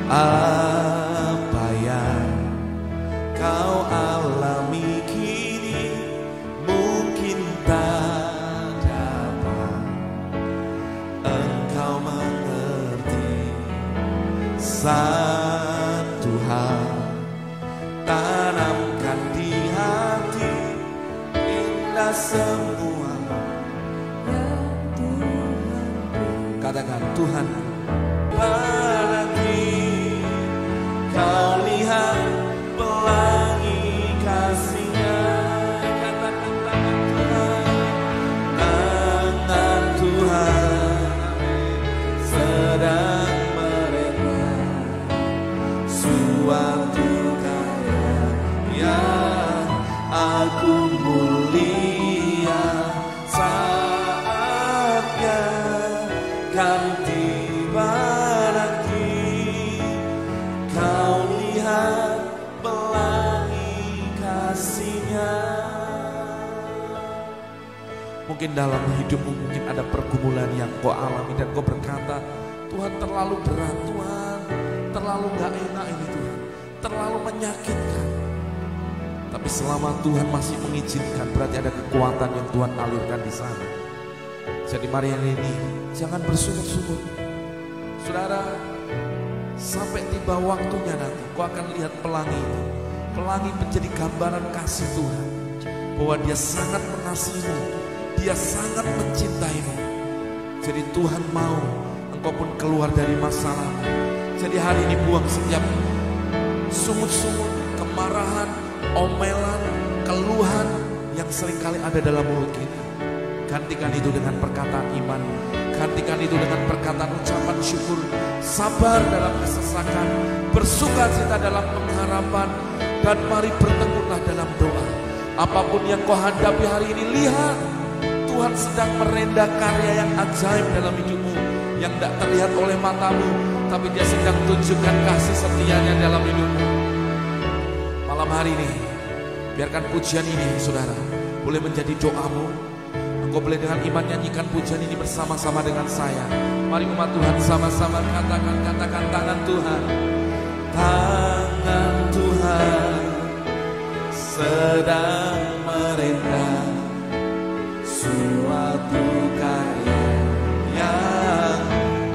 Apa yang ada semua. Katakan Tuhan, menanti Kau lihat pelangi kasih-Nya. Katakan tangan Tuhan sedang merentah suatu karya yang agung mulia. Saatnya kan tiba nanti, Kau lihat pelangi kasih-Nya. Mungkin dalam hidupmu mungkin ada pergumulan yang kau alami dan kau berkata, Tuhan terlalu berat, Tuhan terlalu gak enak ini, Tuhan terlalu menyakitkan. Tapi selama Tuhan masih mengizinkan, berarti ada kekuatan yang Tuhan alirkan di sana. Jadi mari hari ini jangan bersungut-sungut. Saudara, sampai tiba waktunya nanti kau akan lihat pelangi itu. Pelangi menjadi gambaran kasih Tuhan, bahwa Dia sangat mengasihimu, Dia sangat mencintaimu. Jadi Tuhan mau engkau pun keluar dari masalahmu. Jadi hari ini buang setiap sungut-sungut, kemarahan, omelan, keluhan yang seringkali ada dalam mulut kita. Gantikan itu dengan perkataan iman, gantikan itu dengan perkataan ucapan syukur, sabar dalam kesesakan, bersukacita dalam pengharapan, dan mari bertekunlah dalam doa. Apapun yang kau hadapi hari ini, lihat Tuhan sedang merendah karya yang ajaib dalam hidupmu, yang tidak terlihat oleh matamu, tapi Dia sedang tunjukkan kasih setia-Nya dalam hidupmu. Malam hari ini, biarkan pujian ini, saudara, boleh menjadi doamu. Engkau boleh dengan iman nyanyikan pujian ini bersama-sama dengan saya. Mari umat Tuhan sama-sama katakan tangan Tuhan. Tangan Tuhan sedang merentah suatu karya yang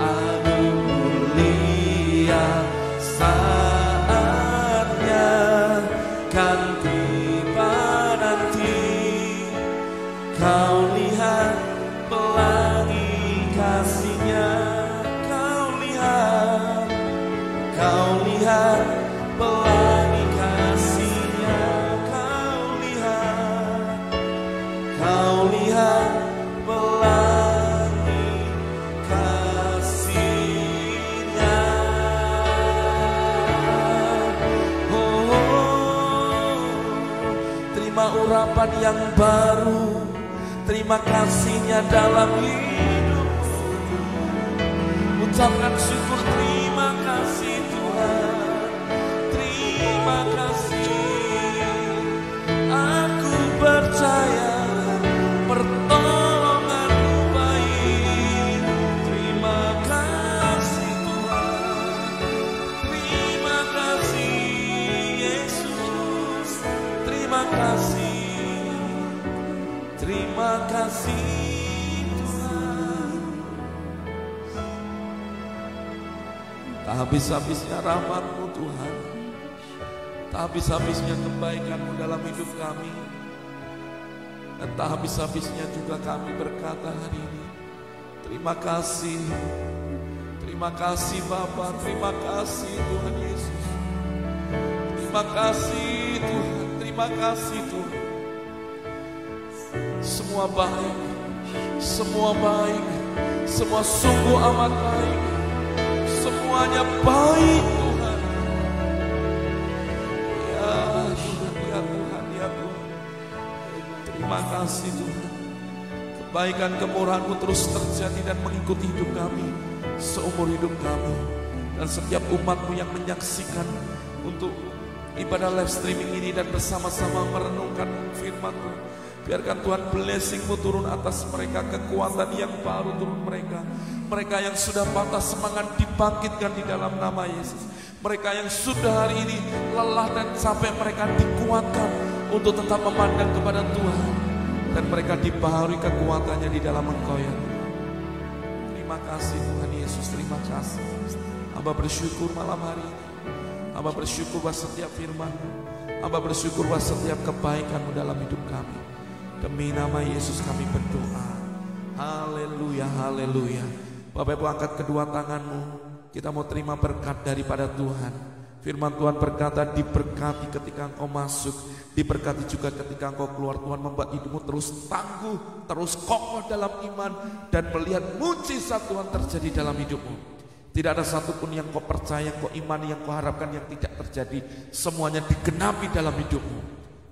agung mulia. Saatnya kan tiba nanti, Kau lihat pelangi kasih-Nya. Kau lihat pelangi kasih-Nya. Kau lihat pelangi kasih-Nya. Terima urapan yang baru, terima kasih-Nya dalam hidupmu. Ucapkan syukur, terima kasih Tuhan, terima kasih. Aku percaya pertolongan-Mu baik. Terima kasih Tuhan, terima kasih Yesus, terima kasih. Terima kasih Tuhan. Tak habis-habisnya rahmat-Mu Tuhan, tak habis-habisnya kebaikan-Mu dalam hidup kami, dan tak habis-habisnya juga kami berkata hari ini, terima kasih. Terima kasih Bapa, terima kasih Tuhan Yesus. Terima kasih Tuhan, terima kasih Tuhan. Semua baik, semua sungguh amat baik, semuanya baik Tuhan. Ya Tuhan, ya Tuhan, ya Tuhan. Terima kasih Tuhan. Kebaikan kemurahan-Mu terus terjadi dan mengikuti hidup kami seumur hidup kami, dan setiap umat-Mu yang menyaksikan untuk ibadah live streaming ini dan bersama-sama merenungkan firman-Mu. Biarkan Tuhan blessing-Mu turun atas mereka, kekuatan yang baru turun mereka. Mereka yang sudah patah semangat dibangkitkan di dalam nama Yesus. Mereka yang sudah hari ini lelah dan sampai mereka dikuatkan untuk tetap memandang kepada Tuhan. Dan mereka dibaharui kekuatannya di dalam Engkau ya. Terima kasih Tuhan Yesus, terima kasih. Hamba bersyukur malam hari ini. Hamba bersyukur bahwa setiap firman-Mu, hamba bersyukur bahwa setiap kebaikan-Mu dalam hidup kami. Demi nama Yesus kami berdoa. Haleluya, haleluya. Bapak Ibu, angkat kedua tanganmu. Kita mau terima berkat daripada Tuhan. Firman Tuhan berkata, diberkati ketika engkau masuk, diberkati juga ketika engkau keluar. Tuhan membuat hidupmu terus tangguh, terus kokoh dalam iman, dan melihat mujizat Tuhan terjadi dalam hidupmu. Tidak ada satupun yang kau percaya, yang kau imani, yang kau harapkan yang tidak terjadi. Semuanya digenapi dalam hidupmu.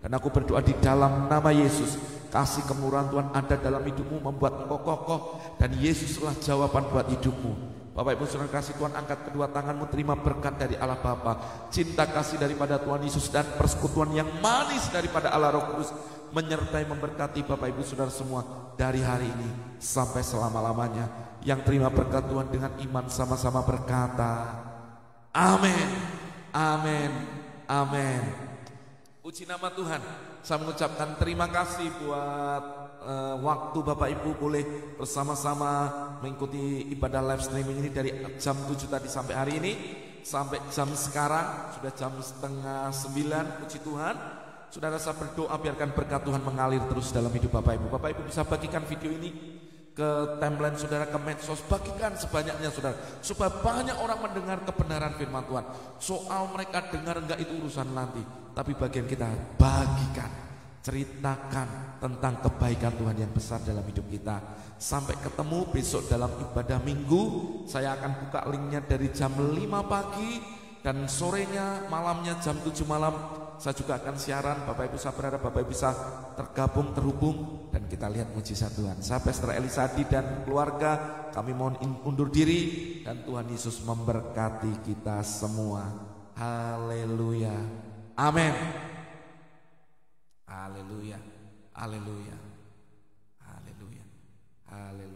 Dan aku berdoa di dalam nama Yesus, kasih kemurahan Tuhan ada dalam hidupmu, membuat engkau kokoh, dan Yesuslah jawaban buat hidupmu. Bapak Ibu saudara kasih Tuhan, angkat kedua tanganmu, terima berkat dari Allah Bapa, cinta kasih daripada Tuhan Yesus, dan persekutuan yang manis daripada Allah Roh Kudus menyertai memberkati Bapak Ibu saudara semua dari hari ini sampai selama-lamanya. Yang terima berkat Tuhan dengan iman sama-sama berkata amin, amin, amin. Puji nama Tuhan. Saya mengucapkan terima kasih buat waktu Bapak Ibu boleh bersama-sama mengikuti ibadah live streaming ini dari jam 7 tadi sampai hari ini, sampai jam sekarang sudah jam setengah 9. Puji Tuhan. Saudara, saya berdoa biarkan berkat Tuhan mengalir terus dalam hidup Bapak Ibu. Bapak Ibu bisa bagikan video ini ke timeline saudara, ke medsos, bagikan sebanyaknya saudara, supaya banyak orang mendengar kebenaran firman Tuhan. Soal mereka dengar enggak itu urusan nanti, tapi bagian kita bagikan, ceritakan tentang kebaikan Tuhan yang besar dalam hidup kita. Sampai ketemu besok dalam ibadah minggu. Saya akan buka linknya dari jam 5 pagi, dan sorenya, malamnya jam 7 malam saya juga akan siaran. Bapak Ibu saya berharap Bapak Ibu bisa tergabung, terhubung, dan kita lihat mujizat Tuhan. Saya Pastor Elisadi dan keluarga, kami mohon undur diri, dan Tuhan Yesus memberkati kita semua. Haleluya, amin. Haleluya, haleluya, haleluya, haleluya.